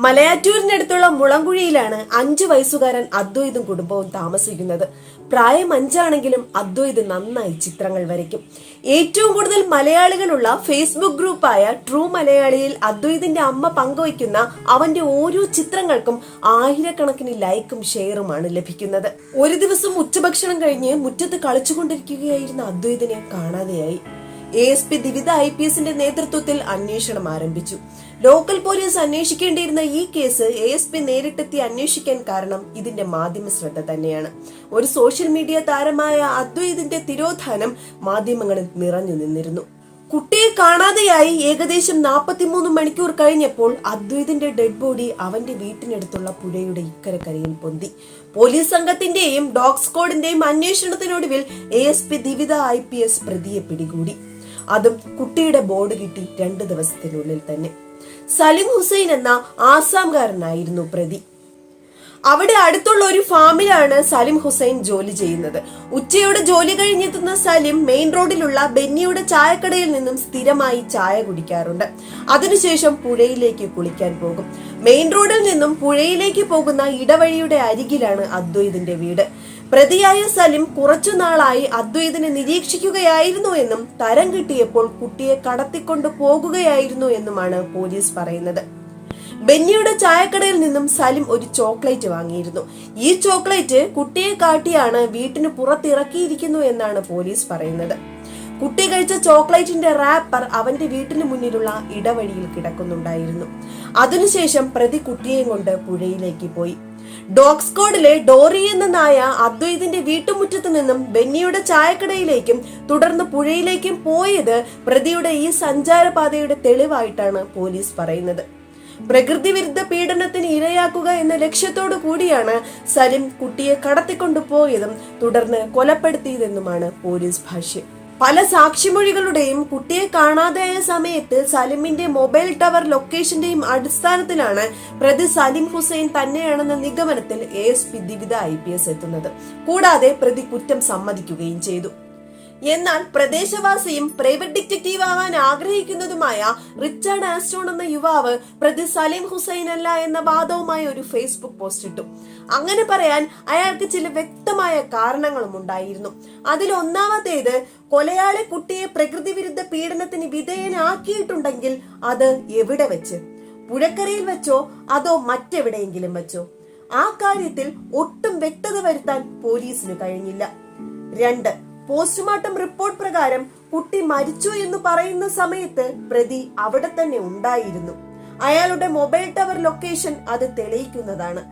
മലയാറ്റൂരിനടുത്തുള്ള മുളങ്കുഴിയിലാണ് 5 വയസ്സുകാരൻ അദ്വൈതും കുടുംബവും താമസിക്കുന്നത്. പ്രായം 5 അദ്വൈത് നന്നായി ചിത്രങ്ങൾ വരയ്ക്കും. ഏറ്റവും കൂടുതൽ മലയാളികളുള്ള ഫേസ്ബുക്ക് ഗ്രൂപ്പായ ട്രൂ മലയാളിയിൽ അദ്വൈതിന്റെ അമ്മ പങ്കുവയ്ക്കുന്ന അവന്റെ ഓരോ ചിത്രങ്ങൾക്കും ആയിരക്കണക്കിന് ലൈക്കും ഷെയറുമാണ് ലഭിക്കുന്നത്. ഒരു ദിവസം ഉച്ചഭക്ഷണം കഴിഞ്ഞ് മുറ്റത്ത് കളിച്ചുകൊണ്ടിരിക്കുകയായിരുന്ന അദ്വൈതിനെ കാണാതെയായി. ASP ദിവിത IPS നേതൃത്വത്തിൽ അന്വേഷണം ആരംഭിച്ചു. ലോക്കൽ പോലീസ് അന്വേഷിക്കേണ്ടിയിരുന്ന ഈ കേസ് ASP നേരിട്ടെത്തി അന്വേഷിക്കാൻ കാരണം ഇതിന്റെ മാധ്യമ ശ്രദ്ധ തന്നെയാണ്. ഒരു സോഷ്യൽ മീഡിയ താരമായ അദ്വൈതിന്റെ തിരോധാനം മാധ്യമങ്ങളിൽ നിറഞ്ഞു നിന്നിരുന്നു. കുട്ടിയെ കാണാതെയായി ഏകദേശം 43 മണിക്കൂർ കഴിഞ്ഞപ്പോൾ അദ്വൈതിന്റെ ഡെഡ് ബോഡി അവന്റെ വീട്ടിനടുത്തുള്ള പുഴയുടെ ഇക്കരക്കരയിൽ പൊന്തി. Police സംഘത്തിന്റെയും dog സ്ക്വാഡിന്റെയും അന്വേഷണത്തിനൊടുവിൽ ASP Divitha IPS പ്രതിയെ പിടികൂടി. അതും കുട്ടിയുടെ ബോർഡ് കിട്ടി 2 ദിവസത്തിനുള്ളിൽ തന്നെ. സലിം ഹുസൈൻ എന്ന ആസാംകാരനായിരുന്നു പ്രതി. അവിടെ അടുത്തുള്ള ഒരു ഫാമിലാണ് സലിം ഹുസൈൻ ജോലി ചെയ്യുന്നത്. ഉച്ചയോടെ ജോലി കഴിഞ്ഞെത്തുന്ന സലിം മെയിൻ റോഡിലുള്ള ബെന്നിയുടെ ചായക്കടയിൽ നിന്നും സ്ഥിരമായി ചായ കുടിക്കാറുണ്ട്. അതിനുശേഷം പുഴയിലേക്ക് കുളിക്കാൻ പോകും. മെയിൻ റോഡിൽ നിന്നും പുഴയിലേക്ക് പോകുന്ന ഇടവഴിയുടെ അരികിലാണ് അദ്വൈതിന്റെ വീട്. പ്രതിയായ സലിം കുറച്ചുനാളായി അദ്വൈതിനെ നിരീക്ഷിക്കുകയായിരുന്നു എന്നും തരം കിട്ടിയപ്പോൾ കുട്ടിയെ കടത്തിക്കൊണ്ടു പോകുകയായിരുന്നു എന്നുമാണ് പോലീസ് പറയുന്നത്. ബെന്നിയുടെ ചായക്കടയിൽ നിന്നും സലിം ഒരു ചോക്ലേറ്റ് വാങ്ങിയിരുന്നു. ഈ ചോക്ലേറ്റ് കുട്ടിയെ കാട്ടിയാണ് വീട്ടിന് പുറത്തിറക്കിയിരിക്കുന്നു എന്നാണ് പോലീസ് പറയുന്നത്. കുട്ടി കഴിച്ച ചോക്ലേറ്റിന്റെ റാപ്പർ അവന്റെ വീട്ടിന് മുന്നിലുള്ള ഇടവഴിയിൽ കിടക്കുന്നുണ്ടായിരുന്നു. അതിനുശേഷം പ്രതി കുട്ടിയെയും കൊണ്ട് പുഴയിലേക്ക് പോയി. ഡോഗ് സ്ക്വാഡിലെ ഡോറി എന്ന നായ അദ്വൈതിന്റെ വീട്ടുമുറ്റത്ത് നിന്നും ബെന്നിയുടെ ചായക്കടയിലേക്കും തുടർന്ന് പുഴയിലേക്കും പോയത് പ്രതിയുടെ ഈ സഞ്ചാരപാതയുടെ തെളിവായിട്ടാണ് പോലീസ് പറയുന്നത്. പ്രകൃതി വിരുദ്ധ പീഡനത്തിന് ഇരയാക്കുക എന്ന ലക്ഷ്യത്തോടു കൂടിയാണ് സലിം കുട്ടിയെ കടത്തിക്കൊണ്ടുപോയതും തുടർന്ന് കൊലപ്പെടുത്തിയതെന്നുമാണ് പോലീസ് ഭാഷ്യം. പല സാക്ഷിമൊഴികളുടെയും കുട്ടിയെ കാണാതെയായ സമയത്ത് സലിമിന്റെ മൊബൈൽ ടവർ ലൊക്കേഷന്റെയും അടിസ്ഥാനത്തിലാണ് പ്രതി സലിം ഹുസൈൻ തന്നെയാണെന്ന നിഗമനത്തിൽ ASP ദിവിത IPS എത്തുന്നത്. കൂടാതെ പ്രതി കുറ്റം സമ്മതിക്കുകയും ചെയ്തു. എന്നാൽ പ്രദേശവാസിയും പ്രൈവറ്റ് ഡിറ്റക്റ്റീവ് ആവാൻ ആഗ്രഹിക്കുന്നതുമായ റിച്ചാർഡ് ആസ്റ്റോൺ എന്ന യുവാവ് പ്രതി സലിം ഹുസൈൻ അല്ല എന്ന വാദവുമായി ഒരു ഫേസ്ബുക്ക് പോസ്റ്റ് ഇട്ടു. അങ്ങനെ പറയാൻ അയാൾക്ക് ചില വ്യക്തമായ കാരണങ്ങളും ഉണ്ടായിരുന്നു. അതിൽ ഒന്നാമത്തേത്, കൊലയാളി കുട്ടിയെ പ്രകൃതി വിരുദ്ധ പീഡനത്തിന് വിധേയനാക്കിയിട്ടുണ്ടെങ്കിൽ അത് എവിടെ വെച്ച്? പുഴക്കരയിൽ വെച്ചോ അതോ മറ്റെവിടെയെങ്കിലും വെച്ചോ? ആ കാര്യത്തിൽ ഒട്ടും വ്യക്തത വരുത്താൻ പോലീസിന് കഴിഞ്ഞില്ല. 2, പോസ്റ്റ്മോർട്ടം റിപ്പോർട്ട് പ്രകാരം കുട്ടി മരിച്ചു എന്ന് പറയുന്ന സമയത്ത് പ്രതി അവിടെ തന്നെ ഉണ്ടായിരുന്നു. അയാളുടെ മൊബൈൽ ടവർ ലൊക്കേഷൻ അത് തെളിയിക്കുന്നതാണ്.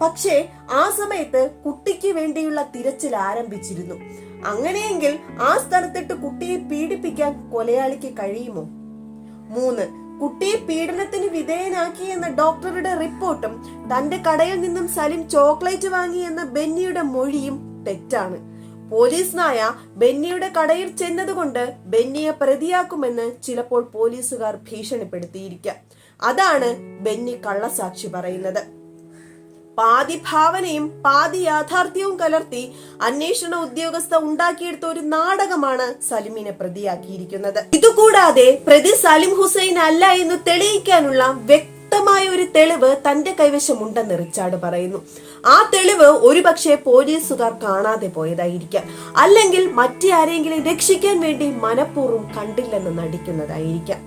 പക്ഷേ ആ സമയത്ത് കുട്ടിക്ക് വേണ്ടിയുള്ള തിരച്ചിൽ ആരംഭിച്ചിരുന്നു. അങ്ങനെയെങ്കിൽ ആ സ്ഥലത്തിട്ട് കുട്ടിയെ പീഡിപ്പിക്കാൻ കൊലയാളിക്ക് കഴിയുമോ? 3, കുട്ടിയെ പീഡനത്തിന് വിധേയനാക്കി എന്ന ഡോക്ടറുടെ റിപ്പോർട്ടും തന്റെ കടയിൽ നിന്നും സലിം ചോക്ലേറ്റ് വാങ്ങി എന്ന ബെന്നിയുടെ മൊഴിയും തെറ്റാണ്. പോലീസ് നായ ബെന്നിയുടെ കടയിൽ ചെന്നതുകൊണ്ട് ബെന്നിയെ പ്രതിയാക്കുമെന്ന് ചിലപ്പോൾ പോലീസുകാർ ഭീഷണിപ്പെടുത്തിയിരിക്കാം. അതാണ് ബെന്നി കള്ളസാക്ഷി പറയുന്നത്. പാതി ഭാവനയും പാതി യാഥാർത്ഥ്യവും കലർത്തി അന്വേഷണ ഉദ്യോഗസ്ഥ ഉണ്ടാക്കിയെടുത്ത ഒരു നാടകമാണ് സലിമിനെ പ്രതിയാക്കിയിരിക്കുന്നത്. ഇതുകൂടാതെ പ്രതി സലിം ഹുസൈൻ അല്ല എന്ന് തെളിയിക്കാനുള്ള വ്യക്തമായ ഒരു തെളിവ് തന്റെ കൈവശമുണ്ടെന്ന് റിച്ചാർഡ് പറയുന്നു. ആ തെളിവ് ഒരുപക്ഷെ പോലീസുകാർ കാണാതെ പോയതായിരിക്കാം, അല്ലെങ്കിൽ മറ്റാരെങ്കിലും രക്ഷിക്കാൻ വേണ്ടി മനഃപൂർവ്വം കണ്ടില്ലെന്ന് നടിക്കുന്നതായിരിക്കാം.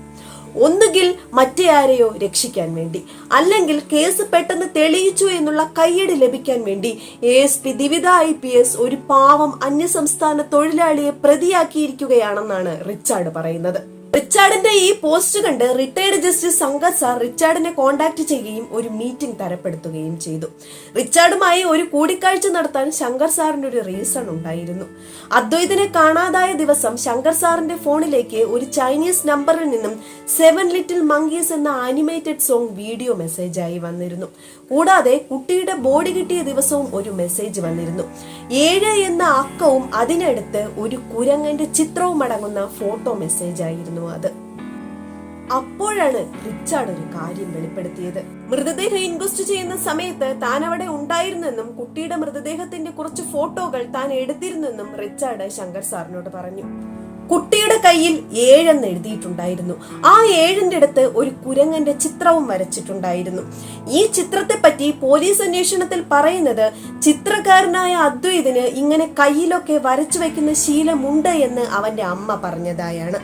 ഒന്നുകിൽ മറ്റാരെയോ രക്ഷിക്കാൻ വേണ്ടി, അല്ലെങ്കിൽ കേസ് പെട്ടെന്ന് തെളിയിച്ചു എന്നുള്ള കയ്യടി ലഭിക്കാൻ വേണ്ടി ASP ദിവിത IPS ഒരു പാവം അന്യസംസ്ഥാന തൊഴിലാളിയെ പ്രതിയാക്കിയിരിക്കുകയാണെന്നാണ് റിച്ചാർഡ് പറയുന്നത്. റിച്ചാർഡിന്റെ ഈ പോസ്റ്റ് കണ്ട് റിട്ടയർഡ് ജസ്റ്റിസ് ശങ്കർ സാർ റിച്ചാർഡിനെ കോണ്ടാക്ട് ചെയ്യുകയും ഒരു മീറ്റിംഗ് തരപ്പെടുത്തുകയും ചെയ്തു. റിച്ചാർഡുമായി ഒരു കൂടിക്കാഴ്ച നടത്താൻ ശങ്കർ സാറിന്റെ ഒരു റീസൺ ഉണ്ടായിരുന്നു. അദ്വൈതിനെ കാണാതായ ദിവസം ശങ്കർ സാറിന്റെ ഫോണിലേക്ക് ഒരു ചൈനീസ് നമ്പറിൽ നിന്നും 7 ലിറ്റിൽ മങ്കീസ് എന്ന ആനിമേറ്റഡ് സോങ് വീഡിയോ മെസ്സേജായി വന്നിരുന്നു. കൂടാതെ കുട്ടിയുടെ ബോഡി കിട്ടിയ ദിവസവും ഒരു മെസ്സേജ് വന്നിരുന്നു. 7 എന്ന അക്കവും അതിനടുത്ത് ഒരു കുരങ്ങന്റെ ചിത്രവും അടങ്ങുന്ന ഫോട്ടോ മെസ്സേജ് ആയിരുന്നു അത്. അപ്പോഴാണ് റിച്ചാർഡ് ഒരു കാര്യം വെളിപ്പെടുത്തിയത്. മൃതദേഹം ഇൻക്വസ്റ്റ് ചെയ്യുന്ന സമയത്ത് താൻ അവിടെ ഉണ്ടായിരുന്നെന്നും കുട്ടിയുടെ മൃതദേഹത്തിന്റെ കുറച്ച് ഫോട്ടോകൾ താൻ എടുത്തിരുന്നെന്നും റിച്ചാർഡ് ശങ്കർ സാറിനോട് പറഞ്ഞു. കുട്ടിയുടെ കയ്യിൽ 7 എന്ന് എഴുതിയിട്ടുണ്ടായിരുന്നു. ആ 7ന്റെ അടുത്ത് ഒരു കുരങ്ങന്റെ ചിത്രവും വരച്ചിട്ടുണ്ടായിരുന്നു. ഈ ചിത്രത്തെ പറ്റി പോലീസ് അന്വേഷണത്തിൽ പറയുന്നത് ചിത്രകാരനായ അദ്വൈതിന് ഇങ്ങനെ കയ്യിലൊക്കെ വരച്ചു വെക്കുന്ന ശീലമുണ്ട് എന്ന് അവന്റെ അമ്മ പറഞ്ഞതായാണ്.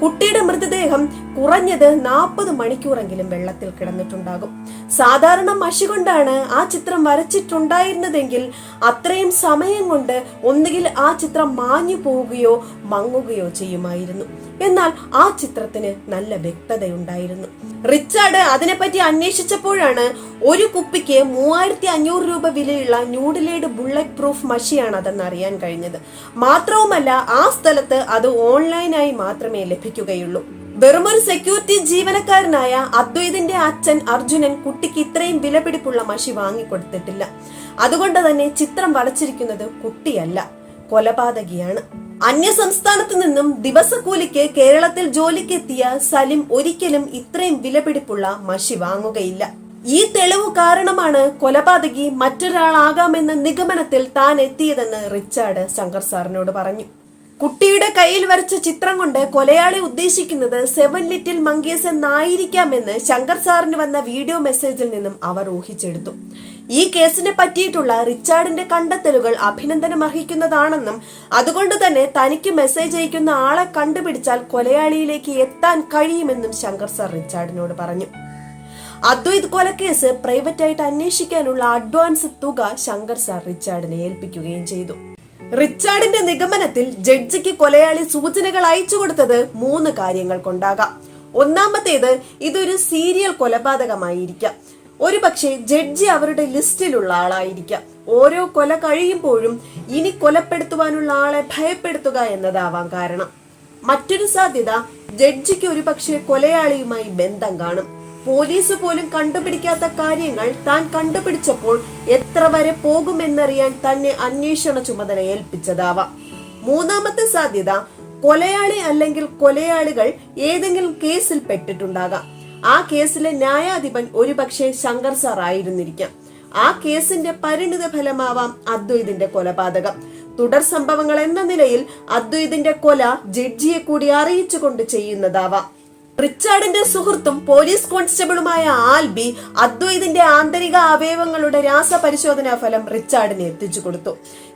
കുട്ടിയുടെ മൃതദേഹം കുറഞ്ഞത് 40 മണിക്കൂറെങ്കിലും വെള്ളത്തിൽ കിടന്നിട്ടുണ്ടാകും. സാധാരണ മഷി കൊണ്ടാണ് ആ ചിത്രം വരച്ചിട്ടുണ്ടായിരുന്നതെങ്കിൽ അത്രയും സമയം കൊണ്ട് ഒന്നുകിൽ ആ ചിത്രം മാഞ്ഞു പോവുകയോ മങ്ങുകയോ ചെയ്യുമായിരുന്നു. എന്നാൽ ആ ചിത്രത്തിന് നല്ല വ്യക്തതയുണ്ടായിരുന്നു. റിച്ചാർഡ് അതിനെപ്പറ്റി അന്വേഷിച്ചപ്പോഴാണ് ഒരു കുപ്പിക്ക് 3500 രൂപ വിലയുള്ള ന്യൂഡിലേഡ് ബുള്ളറ്റ് പ്രൂഫ് മഷിയാണ് അതെന്ന് അറിയാൻ കഴിഞ്ഞത്. മാത്രവുമല്ല ആ സ്ഥലത്ത് അത് ഓൺലൈനായി മാത്രമേ ലഭിക്കുകയുള്ളൂ. വെറുമൊരു സെക്യൂരിറ്റി ജീവനക്കാരനായ അദ്വൈതിന്റെ അച്ഛൻ അർജുനൻ കുട്ടിക്ക് ഇത്രയും വിലപിടിപ്പുള്ള മഷി വാങ്ങിക്കൊടുത്തിട്ടില്ല. അതുകൊണ്ട് തന്നെ ചിത്രം വരച്ചിരിക്കുന്നത് കുട്ടിയല്ല, കൊലപാതകിയാണ്. അന്യ സംസ്ഥാനത്തു നിന്നും ദിവസക്കൂലിക്ക് കേരളത്തിൽ ജോലിക്കെത്തിയ സലിം ഒരിക്കലും ഇത്രയും വിലപിടിപ്പുള്ള മഷി വാങ്ങുകയില്ല. ഈ തെളിവ് കാരണമാണ് കൊലപാതകി മറ്റൊരാളാകാമെന്ന നിഗമനത്തിൽ താൻ എത്തിയതെന്ന് റിച്ചാർഡ് ശങ്കർ സാറിനോട് പറഞ്ഞു. കുട്ടിയുടെ കയ്യിൽ വരച്ച ചിത്രം കൊണ്ട് കൊലയാളി ഉദ്ദേശിക്കുന്നത് 7 ലിറ്റിൽ മങ്കീസ് എന്നായിരിക്കാമെന്ന് ശങ്കർ സാറിന് വന്ന വീഡിയോ മെസ്സേജിൽ നിന്നും അവർ ഊഹിച്ചെടുത്തു. ഈ കേസിനെ പറ്റിയിട്ടുള്ള റിച്ചാർഡിന്റെ കണ്ടെത്തലുകൾ അഭിനന്ദനം അർഹിക്കുന്നതാണെന്നും അതുകൊണ്ട് തന്നെ തനിക്ക് മെസ്സേജ് അയക്കുന്ന ആളെ കണ്ടുപിടിച്ചാൽ കൊലയാളിയിലേക്ക് എത്താൻ കഴിയുമെന്നും ശങ്കർ സാർ റിച്ചാർഡിനോട് പറഞ്ഞു. അദ്വൈത് കൊലക്കേസ് പ്രൈവറ്റായിട്ട് അന്വേഷിക്കാനുള്ള അഡ്വാൻസ് തുക ശങ്കർ സാർ റിച്ചാർഡിനെ ഏൽപ്പിക്കുകയും ചെയ്തു. റിച്ചാർഡിന്റെ നിഗമനത്തിൽ ജഡ്ജിക്ക് കൊലയാളി സൂചനകൾ അയച്ചു കൊടുത്തത് 3 കാര്യങ്ങൾ കൊണ്ടാകാം. ഒന്നാമത്തേത്, ഇതൊരു സീരിയൽ കൊലപാതകമായിരിക്കാം. ഒരുപക്ഷെ ജഡ്ജി അവരുടെ ലിസ്റ്റിലുള്ള ആളായിരിക്കാം. ഓരോ കൊല കഴിയുമ്പോഴും ഇനി കൊലപ്പെടുത്തുവാനുള്ള ആളെ ഭയപ്പെടുത്തുക എന്നതാവാം കാരണം. മറ്റൊരു സാധ്യത, ജഡ്ജിക്ക് ഒരുപക്ഷെ കൊലയാളിയുമായി ബന്ധം കാണും. പോലീസ് പോലും കണ്ടുപിടിക്കാത്ത കാര്യങ്ങൾ താൻ കണ്ടുപിടിച്ചപ്പോൾ എത്ര വരെ പോകുമെന്നറിയാൻ തന്നെ അന്വേഷണ ചുമതല ഏൽപ്പിച്ചതാവാം. മൂന്നാമത്തെ സാധ്യത, കൊലയാളി അല്ലെങ്കിൽ കൊലയാളികൾ ഏതെങ്കിലും കേസിൽ പെട്ടിട്ടുണ്ടാകാം. ആ കേസിലെ ന്യായാധിപൻ ഒരുപക്ഷെ ശങ്കർ സാർ ആയിരുന്നിരിക്കാം. ആ കേസിന്റെ പരിണിത ഫലമാവാം അദ്വൈതിന്റെ കൊലപാതകം. തുടർ സംഭവങ്ങൾ എന്ന നിലയിൽ അദ്വൈതിന്റെ കൊല ജഡ്ജിയെ കൂടി അറിയിച്ചുകൊണ്ട് ചെയ്യുന്നതാവാം. റിച്ചാർഡിന്റെ സുഹൃത്തും പോലീസ് കോൺസ്റ്റബിളുമായ ആൽബി അദ്വൈതിന്റെ ആന്തരിക അവയവങ്ങളുടെ രാസപരിശോധനാ ഫലം റിച്ചാർഡിന് എത്തിച്ചു കൊടുത്തു.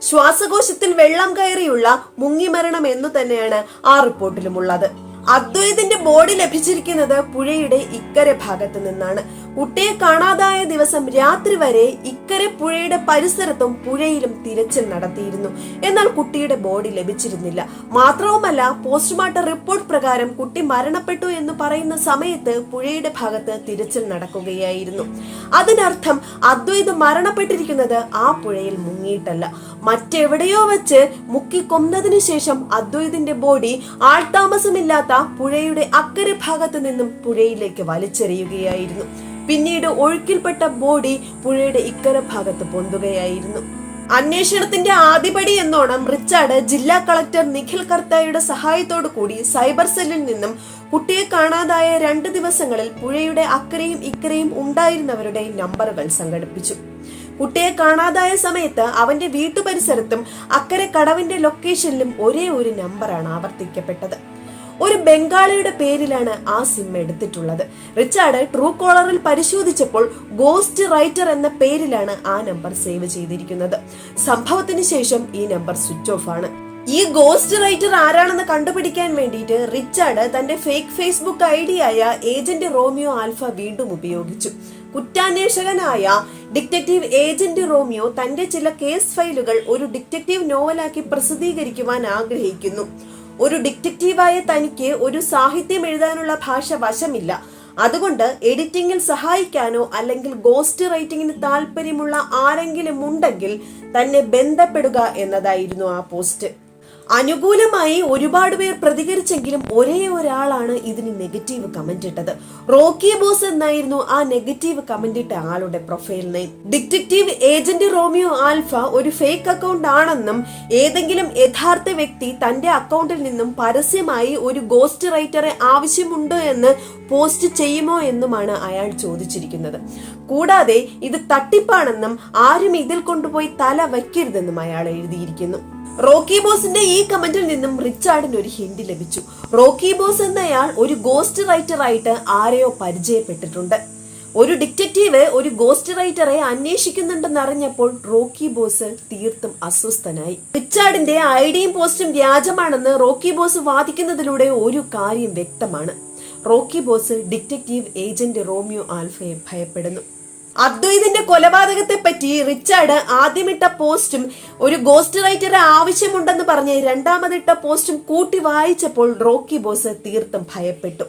ശ്വാസകോശത്തിൽ വെള്ളം കയറിയുള്ള മുങ്ങിമരണം എന്നു തന്നെയാണ് ആ റിപ്പോർട്ടിലുമുള്ളത്. അദ്വൈതിന്റെ ബോഡി ലഭിച്ചിരിക്കുന്നത് പുഴയുടെ ഇക്കരെ ഭാഗത്ത് നിന്നാണ്. കുട്ടിയെ കാണാതായ ദിവസം രാത്രി വരെ ഇക്കരെ പുഴയുടെ പരിസരത്തും പുഴയിലും തിരച്ചിൽ നടത്തിയിരുന്നു. എന്നാൽ കുട്ടിയുടെ ബോഡി ലഭിച്ചിരുന്നില്ല. മാത്രവുമല്ല, പോസ്റ്റ്മോർട്ടം റിപ്പോർട്ട് പ്രകാരം കുട്ടി മരണപ്പെട്ടു എന്ന് പറയുന്ന സമയത്ത് പുഴയുടെ ഭാഗത്ത് തിരച്ചിൽ നടക്കുകയായിരുന്നു. അതിനർത്ഥം അദ്വൈത് മരണപ്പെട്ടിരിക്കുന്നത് ആ പുഴയിൽ മുങ്ങിയിട്ടല്ല, മറ്റെവിടെയോ വെച്ച് മുക്കി കൊന്നതിനു ശേഷം അദ്വൈതിന്റെ ബോഡി ആൾതാമസമില്ലാത്ത പുഴയുടെ അക്കരെ ഭാഗത്ത് നിന്നും പുഴയിലേക്ക് വലിച്ചെറിയുകയായിരുന്നു. പിന്നീട് ഒഴുക്കിൽപ്പെട്ട ബോഡി പുഴയുടെ ഇക്കരെ ഭാഗത്ത് പൊന്തുകയായിരുന്നു. അന്വേഷണത്തിന്റെ ആദ്യപടി എന്നോണം റിച്ചാർഡ് ജില്ലാ കളക്ടർ നിഖിൽ കർത്തായുടെ സഹായത്തോടു കൂടി സൈബർ സെല്ലിൽ നിന്നും കുട്ടിയെ കാണാതായ 2 ദിവസങ്ങളിൽ പുഴയുടെ അക്കരയും ഇക്കരയും ഉണ്ടായിരുന്നവരുടെ നമ്പറുകൾ സംഘടിപ്പിച്ചു. കുട്ടിയെ കാണാതായ സമയത്ത് അവന്റെ വീട്ടുപരിസരത്തും അക്കരെ കടവിന്റെ ലൊക്കേഷനിലും ഒരേ ഒരു നമ്പറാണ് ആവർത്തിക്കപ്പെട്ടത്. ഒരു ബംഗാളിയുടെ പേരിലാണ് ആ സിം എടുത്തിട്ടുള്ളത്. റിച്ചാർഡ് ട്രൂ കോളറിൽ പരിശോധിച്ചപ്പോൾ ഗോസ്റ്റ് റൈറ്റർ എന്ന പേരിലാണ് ആ നമ്പർ സേവ് ചെയ്തിരിക്കുന്നത്. സംഭവത്തിന് ശേഷം ഈ നമ്പർ സ്വിച്ച് ഓഫ് ആണ്. ഈ ഗോസ്റ്റ് റൈറ്റർ ആരാണെന്ന് കണ്ടുപിടിക്കാൻ വേണ്ടിയിട്ട് റിച്ചാർഡ് തന്റെ ഫേക്ക് ഫേസ്ബുക്ക് ഐഡിയായ ഏജന്റ് റോമിയോ ആൽഫ വീണ്ടും ഉപയോഗിച്ചു. കുറ്റാന്വേഷകനായ ഡിറ്റക്റ്റീവ് ഏജന്റ് റോമിയോ തന്റെ ചില കേസ് ഫയലുകൾ ഒരു ഡിറ്റക്റ്റീവ് നോവലാക്കി പ്രസിദ്ധീകരിക്കുവാൻ ആഗ്രഹിക്കുന്നു. ഒരു ഡിറ്റക്റ്റീവായ തനിക്ക് ഒരു സാഹിത്യം എഴുതാനുള്ള ഭാഷ വശമില്ല. അതുകൊണ്ട് എഡിറ്റിംഗിൽ സഹായിക്കാനോ അല്ലെങ്കിൽ ഗോസ്റ്റ് റൈറ്റിംഗിന് താല്പര്യമുള്ള ആരെങ്കിലും ഉണ്ടെങ്കിൽ തന്നെ ബന്ധപ്പെടുക എന്നതായിരുന്നു ആ പോസ്റ്റ്. അനുകൂലമായി ഒരുപാട് പേർ പ്രതികരിച്ചെങ്കിലും ഒരേ ഒരാളാണ് ഇതിന് നെഗറ്റീവ് കമന്റ് ഇട്ടത്. റോക്കി ബോസ് എന്നായിരുന്നു ആ നെഗറ്റീവ് കമന്റ് ഇട്ട ആളുടെ profile name. Detective agent Romeo alpha ഒരു ഫേക്ക് അക്കൗണ്ട് ആണെന്നും ഏതെങ്കിലും യഥാർത്ഥ വ്യക്തി തന്റെ അക്കൗണ്ടിൽ നിന്നും പരസ്യമായി ഒരു ഗോസ്റ്റ് റൈറ്ററെ ആവശ്യമുണ്ടോ എന്ന് പോസ്റ്റ് ചെയ്യുമോ എന്നുമാണ് അയാൾ ചോദിച്ചിരിക്കുന്നത്. കൂടാതെ ഇത് തട്ടിപ്പാണെന്നും ആരും ഇതിൽ കൊണ്ടുപോയി തല വയ്ക്കരുതെന്നും അയാൾ എഴുതിയിരിക്കുന്നു. റോക്കി ബോസിന്റെ ഈ കമന്റിൽ നിന്നും റിച്ചാർഡിന് ഒരു ഹിന്റ് ലഭിച്ചു. റോക്കി ബോസ് എന്നയാൾ ഒരു ഗോസ്റ്റ് റൈറ്റർ ആയിട്ട് ആരെയോ പരിചയപ്പെട്ടിട്ടുണ്ട്. ഒരു ഡിറ്റക്റ്റീവ് ഒരു ഗോസ്റ്റ് റൈറ്ററെ അന്വേഷിക്കുന്നുണ്ടെന്ന് അറിഞ്ഞപ്പോൾ റോക്കി ബോസ് തീർത്തും അസ്വസ്ഥനായി. റിച്ചാർഡിന്റെ ഐഡിയും പോസ്റ്റും വ്യാജമാണെന്ന് റോക്കി ബോസ് വാദിക്കുന്നതിലൂടെ ഒരു കാര്യം വ്യക്തമാണ്. Rocky Bose detective agent Romeo ആൽഫയെ ഭയപ്പെടുന്നു. അദ്വൈതിന്റെ കൊലപാതകത്തെ പറ്റി റിച്ചാർഡ് ആദ്യമിട്ട പോസ്റ്റും ഒരു ഗോസ്റ്റ് റൈറ്ററെ ആവശ്യമുണ്ടെന്ന് പറഞ്ഞ് രണ്ടാമതിട്ട പോസ്റ്റും കൂട്ടി വായിച്ചപ്പോൾ റോക്കി ബോസ് തീർത്തും ഭയപ്പെട്ടു.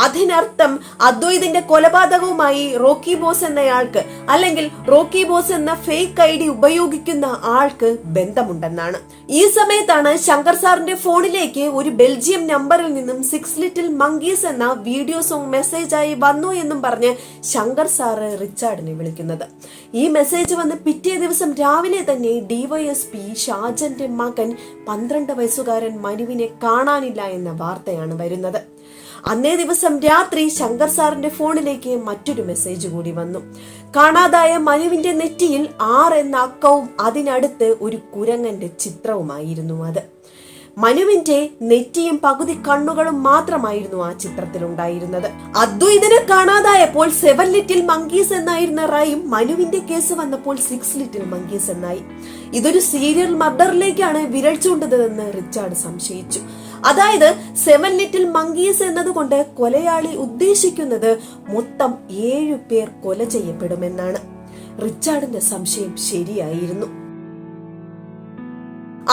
അതിനർത്ഥം അദ്വൈതിന്റെ കൊലപാതകവുമായി റോക്കി ബോസ് എന്നയാൾക്ക്, അല്ലെങ്കിൽ റോക്കി ബോസ് എന്ന ഫേക്ക് ഐഡി ഉപയോഗിക്കുന്ന ആൾക്ക് ബന്ധമുണ്ടെന്നാണ്. ഈ സമയത്താണ് ശങ്കർ സാറിന്റെ ഫോണിലേക്ക് ഒരു ബെൽജിയം നമ്പറിൽ നിന്നും 6 ലിറ്റിൽ മങ്കീസ് എന്ന വീഡിയോ സോങ് മെസ്സേജായി വന്നു എന്നും പറഞ്ഞ് ശങ്കർ സാറ് റിച്ചാർഡിനെ വിളിക്കുന്നത്. ഈ മെസ്സേജ് വന്ന് പിറ്റേ ദിവസം രാവിലെ തന്നെ ഡിവൈഎസ്പി ഷാജന്റെ മകൻ 12 വയസ്സുകാരൻ മനുവിനെ കാണാനില്ല എന്ന വാർത്തയാണ് വരുന്നത്. അന്നേ ദിവസം രാത്രി ശങ്കർ സാറിന്റെ ഫോണിലേക്ക് മറ്റൊരു മെസ്സേജ് കൂടി വന്നു. കാണാതായ മനുവിന്റെ നെറ്റിയിൽ 6 എന്ന അക്കവും അതിനടുത്ത് ഒരു കുരങ്ങന്റെ ചിത്രവുമായിരുന്നു അത്. മനുവിന്റെ നെറ്റിയും പകുതി കണ്ണുകളും മാത്രമായിരുന്നു ആ ചിത്രത്തിൽ ഉണ്ടായിരുന്നത്. അദ്വൈതിനെ കാണാതായപ്പോൾ 7 ലിറ്റിൽ മങ്കീസ് എന്നായിരുന്ന റൈം മനുവിന്റെ കേസ് വന്നപ്പോൾ 6 ലിറ്റിൽ മങ്കീസ് എന്നായി. ഇതൊരു സീരിയൽ മർഡറിലേക്കാണ് വിരൽ ചൂണ്ടുന്നതെന്ന് റിച്ചാർഡ് സംശയിച്ചു. അതായത് 7 ലിറ്റിൽ മങ്കീസ് എന്നതുകൊണ്ട് കൊലയാളി ഉദ്ദേശിക്കുന്നത് മൊത്തം 7 പേർ കൊല ചെയ്യപ്പെടുമെന്നാണ്. റിച്ചാർഡിന്റെ സംശയം ശരിയായിരുന്നു.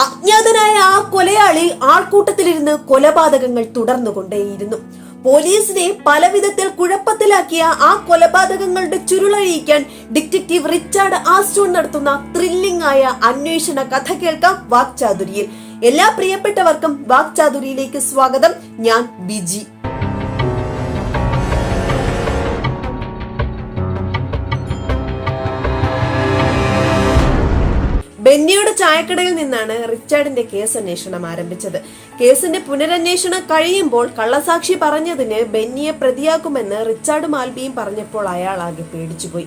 അജ്ഞാതനായ ആ കൊലയാളി ആൾക്കൂട്ടത്തിലിരുന്ന് കൊലപാതകങ്ങൾ തുടർന്നുകൊണ്ടേയിരുന്നു. പോലീസിനെ പലവിധത്തിൽ കുഴപ്പത്തിലാക്കിയ ആ കൊലപാതകങ്ങളുടെ ചുരുളഴിക്കാൻ ഡിറ്റക്റ്റീവ് റിച്ചാർഡ് ആസ്റ്റോൺ നടത്തുന്ന ത്രില്ലിംഗ് ആയ അന്വേഷണ കഥ കേൾക്കാം വാക്ചാതുരിയിൽ. എല്ലാ പ്രിയപ്പെട്ടവർക്കും വാക്ചാതുരിയിലേക്ക് സ്വാഗതം. ഞാൻ ബിജി. ബെന്നിയുടെ ചായക്കടയിൽ നിന്നാണ് റിച്ചാർഡിന്റെ കേസ് അന്വേഷണം ആരംഭിച്ചത്. കേസിന്റെ പുനരന്വേഷണം കഴിയുമ്പോൾ കള്ളസാക്ഷി പറഞ്ഞതിന് ബെന്നിയെ പ്രതിയാക്കുമെന്ന് റിച്ചാർഡും ആൽബിയും പറഞ്ഞപ്പോൾ അയാൾ ആകെ പേടിച്ചുപോയി.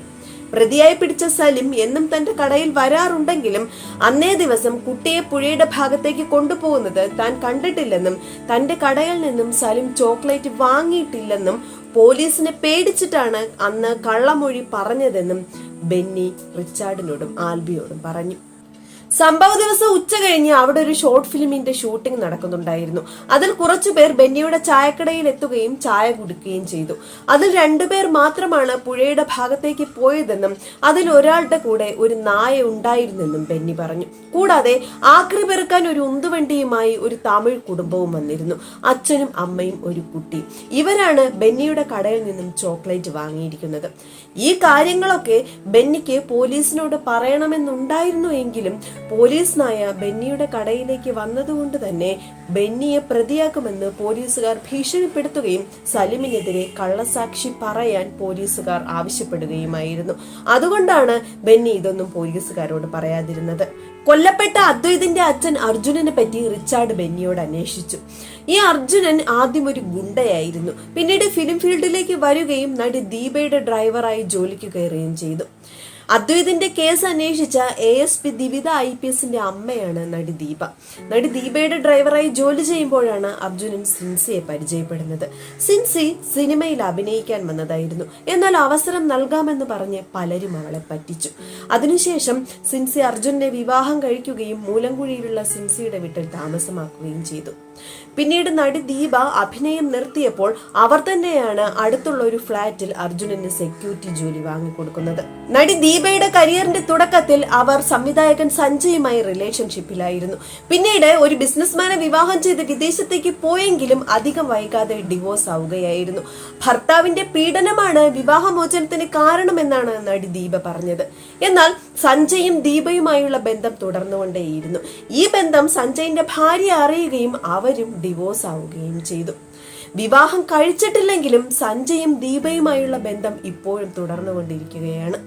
പ്രതിയായി പിടിച്ച സലിം എന്നും തന്റെ കടയിൽ വരാറുണ്ടെങ്കിലും അന്നേ ദിവസം കുട്ടിയെ പുഴയുടെ ഭാഗത്തേക്ക് കൊണ്ടുപോകുന്നത് താൻ കണ്ടിട്ടില്ലെന്നും തന്റെ കടയിൽ നിന്നും സലിം ചോക്ലേറ്റ് വാങ്ങിയിട്ടില്ലെന്നും പോലീസിനെ പേടിച്ചിട്ടാണ് അന്ന് കള്ളമൊഴി പറഞ്ഞതെന്നും ബെന്നി റിച്ചാർഡിനോടും ആൽബിയോടും പറഞ്ഞു. സംഭവ ദിവസം ഉച്ച കഴിഞ്ഞ് അവിടെ ഒരു ഷോർട്ട് ഫിലിമിന്റെ ഷൂട്ടിംഗ് നടക്കുന്നുണ്ടായിരുന്നു. അതിൽ കുറച്ചുപേർ ബെന്നിയുടെ ചായക്കടയിൽ എത്തുകയും ചായ കുടിക്കുകയും ചെയ്തു. അതിൽ 2 പേർ മാത്രമാണ് പുഴയുടെ ഭാഗത്തേക്ക് പോയതെന്നും അതിൽ ഒരാളുടെ കൂടെ ഒരു നായ ഉണ്ടായിരുന്നെന്നും ബെന്നി പറഞ്ഞു. കൂടാതെ ആക്രി പെറുക്കാൻ ഒരു ഉന്തുവണ്ടിയുമായി ഒരു തമിഴ് കുടുംബവും വന്നിരുന്നു. അച്ഛനും അമ്മയും ഒരു കുട്ടിയും. ഇവരാണ് ബെന്നിയുടെ കടയിൽ നിന്നും ചോക്ലേറ്റ് വാങ്ങിയിരിക്കുന്നത്. ഈ കാര്യങ്ങളൊക്കെ ബെന്നിക്ക് പോലീസിനോട് പറയണമെന്നുണ്ടായിരുന്നു എങ്കിലും പോലീസ് നായ ബെന്നിയുടെ കടയിലേക്ക് വന്നതുകൊണ്ട് തന്നെ ബെന്നിയെ പ്രതിയാക്കുമെന്ന് പോലീസുകാർ ഭീഷണിപ്പെടുത്തുകയും സലിമിനെതിരെ കള്ളസാക്ഷി പറയാൻ പോലീസുകാർ ആവശ്യപ്പെടുകയുമായിരുന്നു. അതുകൊണ്ടാണ് ബെന്നി ഇതൊന്നും പോലീസുകാരോട് പറയാതിരുന്നത്. കൊല്ലപ്പെട്ട അദ്വൈതിന്റെ അച്ഛൻ അർജുനനെ പറ്റി റിച്ചാർഡ് ബെന്നിയോട് അന്വേഷിച്ചു. ഈ അർജുനൻ ആദ്യം ഒരു ഗുണ്ടയായിരുന്നു. പിന്നീട് ഫിലിം ഫീൽഡിലേക്ക് വരികയും നടി ദീപയുടെ ഡ്രൈവറായി ജോലിക്ക് കയറുകയും ചെയ്തു. അദ്വൈതിന്റെ കേസ് അന്വേഷിച്ച ASP ദിവിത IPSന്റെ അമ്മയാണ് നടി ദീപ. നടി ദീപയുടെ ഡ്രൈവറായി ജോലി ചെയ്യുമ്പോഴാണ് അർജുനൻ സിൻസിയെ പരിചയപ്പെടുന്നത്. സിൻസി സിനിമയിൽ അഭിനയിക്കാൻ വന്നതായിരുന്നു. എന്നാൽ അവസരം നൽകാമെന്ന് പറഞ്ഞ് പലരും അവളെ പറ്റിച്ചു. അതിനുശേഷം സിൻസി അർജുനെ വിവാഹം കഴിക്കുകയും മൂലംകുഴിയിലുള്ള സിൻസിയുടെ വീട്ടിൽ താമസമാക്കുകയും ചെയ്തു. പിന്നീട് നടി ദീപ അഭിനയം നിർത്തിയപ്പോൾ അവർ തന്നെയാണ് അടുത്തുള്ള ഒരു ഫ്ളാറ്റിൽ അർജുനന് സെക്യൂരിറ്റി ജോലി വാങ്ങിക്കൊടുക്കുന്നത്. നടി ദീപയുടെ കരിയറിന്റെ തുടക്കത്തിൽ അവർ സംവിധായകൻ സഞ്ജയുമായി റിലേഷൻഷിപ്പിലായിരുന്നു. പിന്നീട് ഒരു ബിസിനസ്മാനെ വിവാഹം ചെയ്ത് വിദേശത്തേക്ക് പോയെങ്കിലും അധികം വൈകാതെ ഡിവോഴ്സ് ആവുകയായിരുന്നു. ഭർത്താവിന്റെ പീഡനമാണ് വിവാഹമോചനത്തിന് കാരണമെന്നാണ് നടി ദീപ പറഞ്ഞത്. എന്നാൽ സഞ്ജയും ദീപയുമായുള്ള ബന്ധം തുടർന്നുകൊണ്ടേയിരുന്നു. ഈ ബന്ധം സഞ്ജയിന്റെ ഭാര്യ അറിയുകയും അവരും ഡിവോഴ്സ് ആവുകയും ചെയ്തു. വിവാഹം കഴിച്ചിട്ടില്ലെങ്കിലും സഞ്ജയും ദീപയുമായുള്ള ബന്ധം ഇപ്പോഴും തുടർന്നുകൊണ്ടിരിക്കുകയാണ്.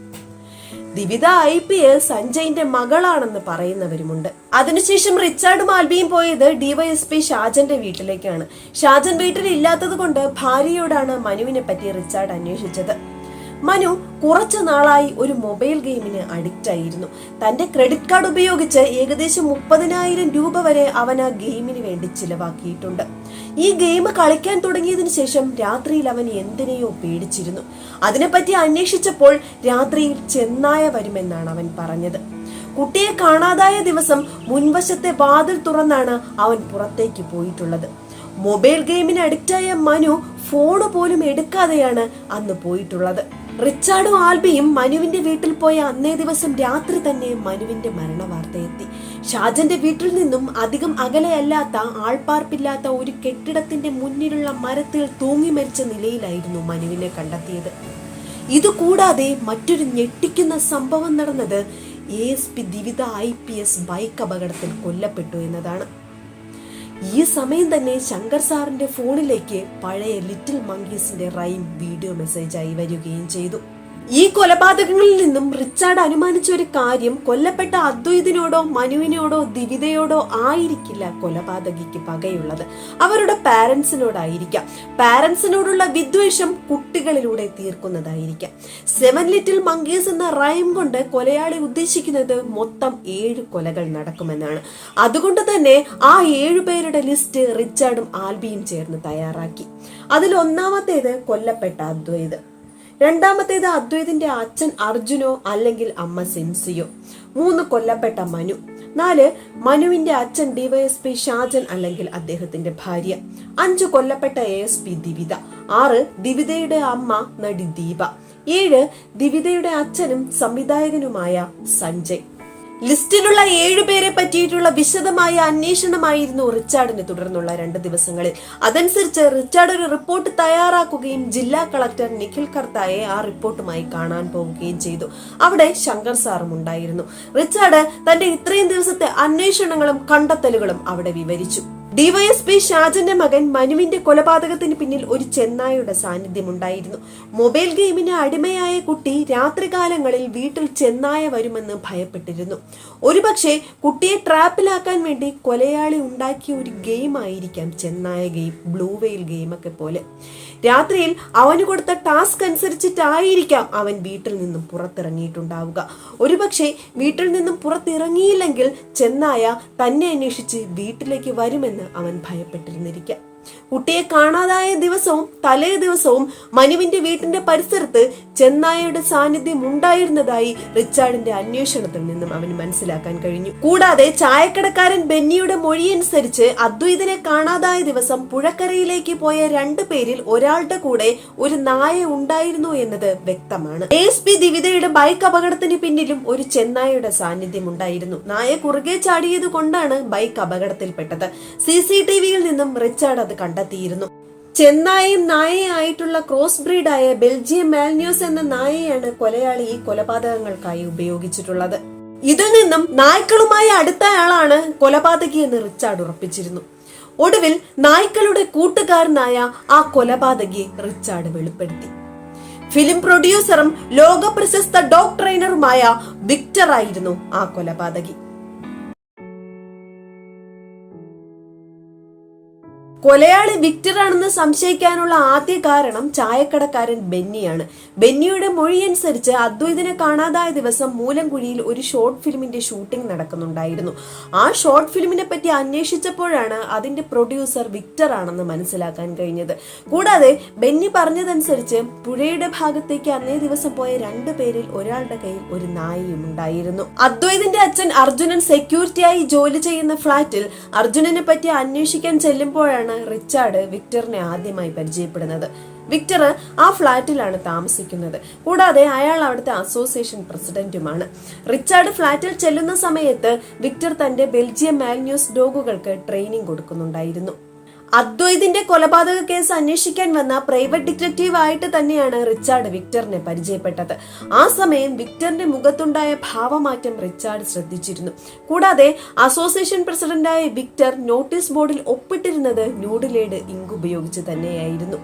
ദിവിത IPS സഞ്ജയിന്റെ മകളാണെന്ന് പറയുന്നവരുമുണ്ട്. അതിനുശേഷം റിച്ചാർഡും ആൽബിയും പോയത് DYSP ഷാജന്റെ വീട്ടിലേക്കാണ്. ഷാജൻ വീട്ടിൽ ഇല്ലാത്തത് കൊണ്ട് ഭാര്യയോടാണ് മനുവിനെ പറ്റി റിച്ചാർഡ് അന്വേഷിച്ചത്. മനു കുറച്ചു നാളായി ഒരു മൊബൈൽ ഗെയിമിന് അഡിക്റ്റ് ആയിരുന്നു. തന്റെ ക്രെഡിറ്റ് കാർഡ് ഉപയോഗിച്ച് ഏകദേശം 30,000 രൂപ വരെ അവൻ ആ ഗെയിമിന് വേണ്ടി ചിലവാക്കിയിട്ടുണ്ട്. ഈ ഗെയിം കളിക്കാൻ തുടങ്ങിയതിനു ശേഷം രാത്രിയിൽ അവൻ എന്തിനെയോ പേടിച്ചിരുന്നു. അതിനെപ്പറ്റി അന്വേഷിച്ചപ്പോൾ രാത്രിയിൽ ചെന്നായ വരുമെന്നാണ് അവൻ പറഞ്ഞത്. കുട്ടിയെ കാണാതായ ദിവസം മുൻവശത്തെ വാതിൽ തുറന്നാണ് അവൻ പുറത്തേക്ക് പോയിട്ടുള്ളത്. മൊബൈൽ ഗെയിമിന് അഡിക്റ്റായ മനു ഫോണ് പോലും എടുക്കാതെയാണ് അന്ന് പോയിട്ടുള്ളത്. റിച്ചാർഡും ആൽബിയും മനുവിന്റെ വീട്ടിൽ പോയ അന്നേ ദിവസം രാത്രി തന്നെ മനുവിന്റെ മരണവാർത്ത എത്തി. ഷാജന്റെ വീട്ടിൽ നിന്നും അധികം അകലെയല്ലാത്ത ആൾപ്പാർപ്പില്ലാത്ത ഒരു കെട്ടിടത്തിന്റെ മുന്നിലുള്ള മരത്തിൽ തൂങ്ങി മരിച്ച നിലയിലായിരുന്നു മനുവിനെ കണ്ടെത്തിയത്. ഇതുകൂടാതെ മറ്റൊരു ഞെട്ടിക്കുന്ന സംഭവം നടന്നത് ASP ദിവിത IPS ബൈക്ക് അപകടത്തിൽ കൊല്ലപ്പെട്ടു എന്നതാണ്. ഈ സമയം തന്നെ ശങ്കർ സാറിന്റെ ഫോണിലേക്ക് പഴയ ലിറ്റിൽ മങ്കീസിന്റെ റൈം വീഡിയോ മെസ്സേജായി വരികയും ചെയ്തു. ഈ കൊലപാതകങ്ങളിൽ നിന്നും റിച്ചാർഡ് അനുമാനിച്ച ഒരു കാര്യം, കൊല്ലപ്പെട്ട അദ്വൈതിനോടോ മനുവിനോടോ ദിവിതയോടോ ആയിരിക്കില്ല കൊലപാതകിക്ക് പകയുള്ളത്, അവരുടെ പാരന്റ്സിനോടായിരിക്കാം. പാരന്റ്സിനോടുള്ള വിദ്വേഷം കുട്ടികളിലൂടെ തീർക്കുന്നതായിരിക്കാം. 7 ലിറ്റിൽ മങ്കീസ് എന്ന റൈം കൊണ്ട് കൊലയാളി ഉദ്ദേശിക്കുന്നത് മൊത്തം 7 കൊലകൾ നടക്കുമെന്നാണ്. അതുകൊണ്ട് തന്നെ ആ 7 പേരുടെ ലിസ്റ്റ് റിച്ചാർഡും ആൽബിയും ചേർന്ന് തയ്യാറാക്കി. അതിൽ ഒന്നാമത്തേത് കൊല്ലപ്പെട്ട അദ്വൈത്, രണ്ടാമത്തേത് അദ്വൈതിന്റെ അച്ഛൻ അർജുനോ അല്ലെങ്കിൽ അമ്മ സിൻസിയോ, 3 കൊല്ലപ്പെട്ട മനു, 4 മനുവിന്റെ അച്ഛൻ DYSP ഷാജൻ അല്ലെങ്കിൽ അദ്ദേഹത്തിന്റെ ഭാര്യ, 5 കൊല്ലപ്പെട്ട ASP ദിവിത, 6 ദിവിതയുടെ അമ്മ നടി ദീപ, 7 ദിവിതയുടെ അച്ഛനും സംവിധായകനുമായ സഞ്ജയ്. ലിസ്റ്റിലുള്ള 7 പേരെ പറ്റിയിട്ടുള്ള വിശദമായ അന്വേഷണമായിരുന്നു റിച്ചാർഡിന് തുടർന്നുള്ള 2 ദിവസങ്ങളിൽ. അതനുസരിച്ച് റിച്ചാർഡ് ഒരു റിപ്പോർട്ട് തയ്യാറാക്കുകയും ജില്ലാ കളക്ടർ നിഖിൽ കർത്തായെ ആ റിപ്പോർട്ടുമായി കാണാൻ പോവുകയും ചെയ്തു. അവിടെ ശങ്കർ സാറും ഉണ്ടായിരുന്നു. റിച്ചാർഡ് തന്റെ ഇത്രയും ദിവസത്തെ അന്വേഷണങ്ങളും കണ്ടെത്തലുകളും അവിടെ വിവരിച്ചു. DYSP ഷാജന്റെ മകൻ മനുവിന്റെ കൊലപാതകത്തിന് പിന്നിൽ ഒരു ചെന്നായയുടെ സാന്നിധ്യം ഉണ്ടായിരുന്നു. മൊബൈൽ ഗെയിമിന് അടിമയായ കുട്ടി രാത്രികാലങ്ങളിൽ വീട്ടിൽ ചെന്നായ വരുമെന്ന് ഭയപ്പെട്ടിരുന്നു. ഒരുപക്ഷെ കുട്ടിയെ ട്രാപ്പിലാക്കാൻ വേണ്ടി കൊലയാളി ഉണ്ടാക്കിയ ഒരു ഗെയിം ആയിരിക്കാം ചെന്നായ ഗെയിം, ബ്ലൂ വെയിൽ ഗെയിം ഒക്കെ പോലെ. രാത്രിയിൽ അവന് കൊടുത്ത ടാസ്ക് അനുസരിച്ചിട്ടായിരിക്കാം അവൻ വീട്ടിൽ നിന്നും പുറത്തിറങ്ങിയിട്ടുണ്ടാവുക. ഒരുപക്ഷെ വീട്ടിൽ നിന്നും പുറത്തിറങ്ങിയില്ലെങ്കിൽ ചെന്നായ തന്നെ അന്വേഷിച്ച് വീട്ടിലേക്ക് വരുമെന്ന് അവൻ ഭയപ്പെട്ടിരുന്നിരിക്കാം. കുട്ടിയെ കാണാതായ ദിവസവും തലേ ദിവസവും മനുവിന്റെ വീട്ടിന്റെ പരിസരത്ത് ചെന്നായയുടെ സാന്നിധ്യം ഉണ്ടായിരുന്നതായി റിച്ചാർഡിന്റെ അന്വേഷണത്തിൽ നിന്നും അവന് മനസ്സിലാക്കാൻ കഴിഞ്ഞു. കൂടാതെ ചായക്കടക്കാരൻ ബെന്നിയുടെ മൊഴിയനുസരിച്ച് അദ്വൈതിനെ കാണാതായ ദിവസം പുഴക്കരയിലേക്ക് പോയ 2 പേരിൽ ഒരാളുടെ കൂടെ ഒരു നായ ഉണ്ടായിരുന്നു എന്നത് വ്യക്തമാണ്. ASP ദിവിതയുടെ ബൈക്ക് അപകടത്തിന് പിന്നിലും ഒരു ചെന്നായയുടെ സാന്നിധ്യം ഉണ്ടായിരുന്നു. നായ കുറുകെ ചാടിയത് കൊണ്ടാണ് ബൈക്ക് അപകടത്തിൽപ്പെട്ടത്. CCTVയിൽ നിന്നും റിച്ചാർഡ് അത് കണ്ടെത്തിയിരുന്നു. ചെന്നായയും നായയായിട്ടുള്ള ക്രോസ് ബ്രീഡായ ബെൽജിയം മാൽന്യൂസ് എന്ന നായയാണ് കൊലയാളി ഈ കൊലപാതകങ്ങൾക്കായി ഉപയോഗിച്ചിട്ടുള്ളത്. ഇതിൽ നിന്നും നായ്ക്കളുമായി അടുത്തയാളാണ് കൊലപാതകി എന്ന് റിച്ചാർഡ് ഉറപ്പിച്ചിരുന്നു. ഒടുവിൽ നായ്ക്കളുടെ കൂട്ടുകാരനായ ആ കൊലപാതകിയെ റിച്ചാർഡ് വെളിപ്പെടുത്തി. ഫിലിം പ്രൊഡ്യൂസറും ലോക പ്രശസ്ത ഡോഗ് ട്രെയിനറുമായ വിക്ടർ ആയിരുന്നു ആ കൊലപാതകി. കൊലയാളി വിക്ടർ ആണെന്ന് സംശയിക്കാനുള്ള ആദ്യ കാരണം ചായക്കടക്കാരൻ ബെന്നിയാണ്. ബെന്നിയുടെ മൊഴിയനുസരിച്ച് അദ്വൈതിനെ കാണാതായ ദിവസം മൂലംകുഴിയിൽ ഒരു ഷോർട്ട് ഫിലിമിന്റെ ഷൂട്ടിംഗ് നടക്കുന്നുണ്ടായിരുന്നു. ആ ഷോർട്ട് ഫിലിമിനെ പറ്റി അന്വേഷിച്ചപ്പോഴാണ് അതിന്റെ പ്രൊഡ്യൂസർ വിക്ടർ ആണെന്ന് മനസ്സിലാക്കാൻ കഴിഞ്ഞത്. കൂടാതെ ബെന്നി പറഞ്ഞതനുസരിച്ച് പുഴയുടെ ഭാഗത്തേക്ക് അന്നേ ദിവസം പോയ 2 പേരിൽ ഒരാളുടെ കയ്യിൽ ഒരു നായയും ഉണ്ടായിരുന്നു. അദ്വൈതിന്റെ അച്ഛൻ അർജുനൻ സെക്യൂരിറ്റിയായി ജോലി ചെയ്യുന്ന ഫ്ളാറ്റിൽ അർജുനനെ പറ്റി അന്വേഷിക്കാൻ ചെല്ലുമ്പോഴാണ് റിച്ചാർഡ് വിക്ടറിനെ ആദ്യമായി പരിചയപ്പെടുന്നത്. വിക്ടർ ആ ഫ്ളാറ്റിലാണ് താമസിക്കുന്നത്. കൂടാതെ അയാൾ അവിടുത്തെ അസോസിയേഷൻ പ്രസിഡന്റുമാണ്. റിച്ചാർഡ് ഫ്ളാറ്റിൽ ചെല്ലുന്ന സമയത്ത് വിക്ടർ തന്റെ ബെൽജിയം മാൽന്യൂസ് ഡോഗുകൾക്ക് ട്രെയിനിങ് കൊടുക്കുന്നുണ്ടായിരുന്നു. അദ്വൈതിന്റെ കൊലപാതക കേസ് അന്വേഷിക്കാൻ വന്ന പ്രൈവറ്റ് ഡിറ്റക്റ്റീവ് ആയിട്ട് തന്നെയാണ് റിച്ചാർഡ് വിക്ടറിനെ പരിചയപ്പെട്ടത്. ആ സമയം വിക്ടറിന്റെ മുഖത്തുണ്ടായ ഭാവമാറ്റം റിച്ചാർഡ് ശ്രദ്ധിച്ചിരുന്നു. കൂടാതെ അസോസിയേഷൻ പ്രസിഡന്റായ വിക്ടർ നോട്ടീസ് ബോർഡിൽ ഒപ്പിട്ടിരുന്നത് ന്യൂഡിലേഡ് ഇങ്ക് ഉപയോഗിച്ച് തന്നെയായിരുന്നു.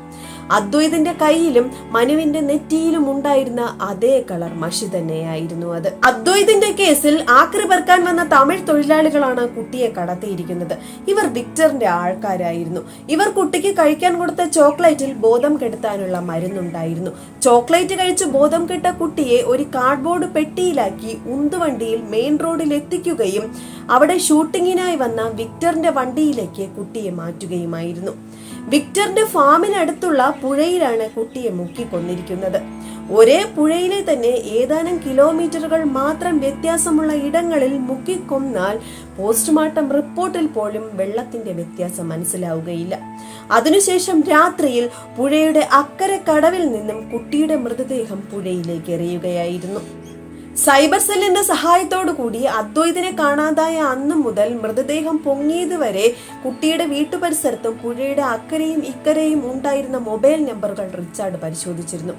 അദ്വൈതിന്റെ കയ്യിലും മനുവിന്റെ നെറ്റിയിലും ഉണ്ടായിരുന്ന അതേ കളർ മഷി തന്നെയായിരുന്നു അത്. അദ്വൈതിന്റെ കേസിൽ ആക്രി പെറുക്കാൻ വന്ന തമിഴ് തൊഴിലാളികളാണ് കുട്ടിയെ കടത്തിയിരിക്കുന്നത്. ഇവർ വിക്ടറിന്റെ ആൾക്കാരായിരുന്നു. ഇവർ കുട്ടിക്ക് കഴിക്കാൻ കൊടുത്ത ചോക്ലേറ്റിൽ ബോധം കെടുത്താനുള്ള മരുന്നുണ്ടായിരുന്നു. ചോക്ലേറ്റ് കഴിച്ച് ബോധം കെട്ട കുട്ടിയെ ഒരു കാർഡ്ബോർഡ് പെട്ടിയിലാക്കി ഉന്തുവണ്ടിയിൽ മെയിൻ റോഡിൽ എത്തിക്കുകയും അവിടെ ഷൂട്ടിങ്ങിനായി വന്ന വിക്ടറിന്റെ വണ്ടിയിലേക്ക് കുട്ടിയെ മാറ്റുകയുമായിരുന്നു. വിക്ടറിന്റെ ഫാമിനടുത്തുള്ള പുഴയിലാണ് കുട്ടിയെ മുക്കിക്കൊന്നിരിക്കുന്നത്. ഒരേ പുഴയിലെ തന്നെ ഏതാനും കിലോമീറ്ററുകൾ മാത്രം വ്യത്യാസമുള്ള ഇടങ്ങളിൽ മുക്കിക്കൊന്നാൽ പോസ്റ്റ്മോർട്ടം റിപ്പോർട്ടിൽ പോലും വെള്ളത്തിന്റെ വ്യത്യാസം മനസ്സിലാവുകയില്ല. അതിനുശേഷം രാത്രിയിൽ പുഴയുടെ അക്കരെ കടവിൽ നിന്നും കുട്ടിയുടെ മൃതദേഹം പുഴയിലേക്ക് എറിയുകയായിരുന്നു. സൈബർ സെല്ലിന്റെ സഹായത്തോടു കൂടി അദ്വൈതിനെ കാണാതായ അന്നു മുതൽ മൃതദേഹം പൊങ്ങിയത് വരെ കുട്ടിയുടെ വീട്ടുപരിസരത്തും പുഴയുടെ അക്കരയും ഇക്കരയും ഉണ്ടായിരുന്ന മൊബൈൽ നമ്പറുകൾ റിച്ചാർഡ് പരിശോധിച്ചിരുന്നു.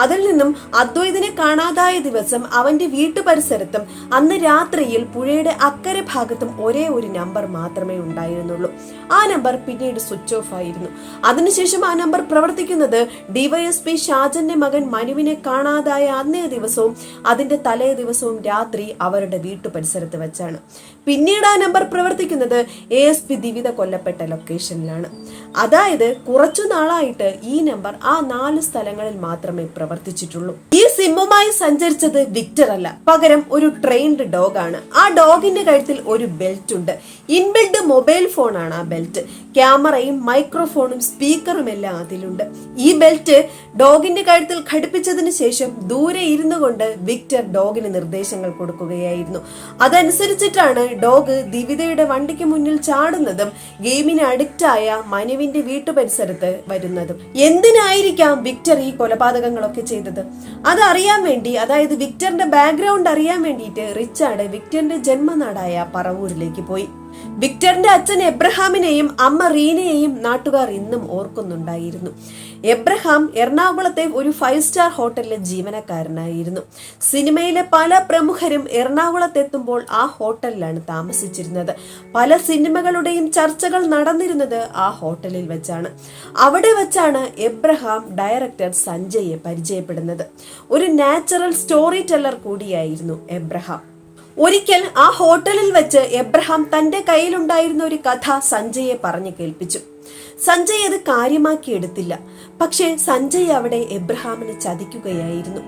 അതിൽ നിന്നും അദ്വൈതിനെ കാണാതായ ദിവസം അവന്റെ വീട്ടുപരിസരത്തും അന്ന് രാത്രിയിൽ പുഴയുടെ അക്കരെ ഭാഗത്തും ഒരേ ഒരു നമ്പർ മാത്രമേ ഉണ്ടായിരുന്നുള്ളൂ. ആ നമ്പർ പിന്നീട് സ്വിച്ച് ഓഫ് ആയിരുന്നു. അതിനുശേഷം ആ നമ്പർ പ്രവർത്തിക്കുന്നത് ഡിവൈഎസ്പി ഷാജന്റെ മകൻ മനുവിനെ കാണാതായ അന്നേ ദിവസവും അതിന്റെ തലേ ദിവസവും രാത്രി അവരുടെ വീട്ടുപരിസരത്ത് വെച്ചാണ്. പിന്നീട് ആ നമ്പർ പ്രവർത്തിക്കുന്നത് ASP ദിവിത കൊല്ലപ്പെട്ട ലൊക്കേഷനിലാണ്. അതായത് കുറച്ചു നാളായിട്ട് ഈ നമ്പർ ആ 4 സ്ഥലങ്ങളിൽ മാത്രമേ പ്രവർത്തിച്ചിട്ടുള്ളൂ. ഈ സിമ്മുമായി സഞ്ചരിച്ചത് വിക്ടർ അല്ല, പകരം ഒരു ട്രെയിൻഡ് ഡോഗ് ആണ്. ആ ഡോഗിന്റെ കഴുത്തിൽ ഒരു ബെൽറ്റ് ഉണ്ട്. ഇൻബിൽഡ് മൊബൈൽ ഫോൺ ആണ് ആ ബെൽറ്റ്. ക്യാമറയും മൈക്രോഫോണും സ്പീക്കറും എല്ലാം അതിലുണ്ട്. ഈ ബെൽറ്റ് ഡോഗിന്റെ കഴുത്തിൽ ഘടിപ്പിച്ചതിന് ശേഷം ദൂരെ ഇരുന്നു കൊണ്ട് വിക്ടർ ഡോഗിന് നിർദ്ദേശങ്ങൾ കൊടുക്കുകയായിരുന്നു. അതനുസരിച്ചിട്ടാണ് ഡോഗ് ദിവിതയുടെ വണ്ടിക്ക് മുന്നിൽ ചാടുന്നതും ഗെയിമിന് അഡിക്റ്റ് ആയ മനുവിന്റെ വീട്ടുപരിസരത്ത് വരുന്നതും. എന്തിനായിരിക്കാം വിക്ടർ ഈ കൊലപാതകങ്ങളൊക്കെ ചെയ്തത്? അതറിയാൻ വേണ്ടി, അതായത് വിക്ടറിന്റെ ബാക്ക്ഗ്രൗണ്ട് അറിയാൻ വേണ്ടിയിട്ട് റിച്ചാർഡ് വിക്ടറിന്റെ ജന്മനാടായ പറവൂരിലേക്ക് പോയി. വിക്ടറിന്റെ അച്ഛൻ എബ്രഹാമിനെയും അമ്മ റീനയെയും നാട്ടുകാർ ഇന്നും ഓർക്കുന്നുണ്ടായിരുന്നു. എബ്രഹാം എറണാകുളത്തെ ഒരു 5 സ്റ്റാർ ഹോട്ടലിലെ ജീവനക്കാരനായിരുന്നു. സിനിമയിലെ പല പ്രമുഖരും എറണാകുളത്തെത്തുമ്പോൾ ആ ഹോട്ടലിലാണ് താമസിച്ചിരുന്നത്. പല സിനിമകളുടെയും ചർച്ചകൾ നടന്നിരുന്നത് ആ ഹോട്ടലിൽ വെച്ചാണ്. അവിടെ വെച്ചാണ് എബ്രഹാം ഡയറക്ടർ സഞ്ജയെ പരിചയപ്പെടുന്നത്. ഒരു നാച്ചുറൽ സ്റ്റോറി ടെല്ലർ കൂടിയായിരുന്നു എബ്രഹാം. ഒരിക്കൽ ആ ഹോട്ടലിൽ വെച്ച് എബ്രഹാം തന്റെ കയ്യിലുണ്ടായിരുന്ന ഒരു കഥ സഞ്ജയെ പറഞ്ഞു കേൾപ്പിച്ചു. സഞ്ജയ് അത് കാര്യമാക്കി എടുത്തില്ല. പക്ഷേ സഞ്ജയ് അവിടെ എബ്രഹാമിനെ ചതിക്കുകയായിരുന്നു.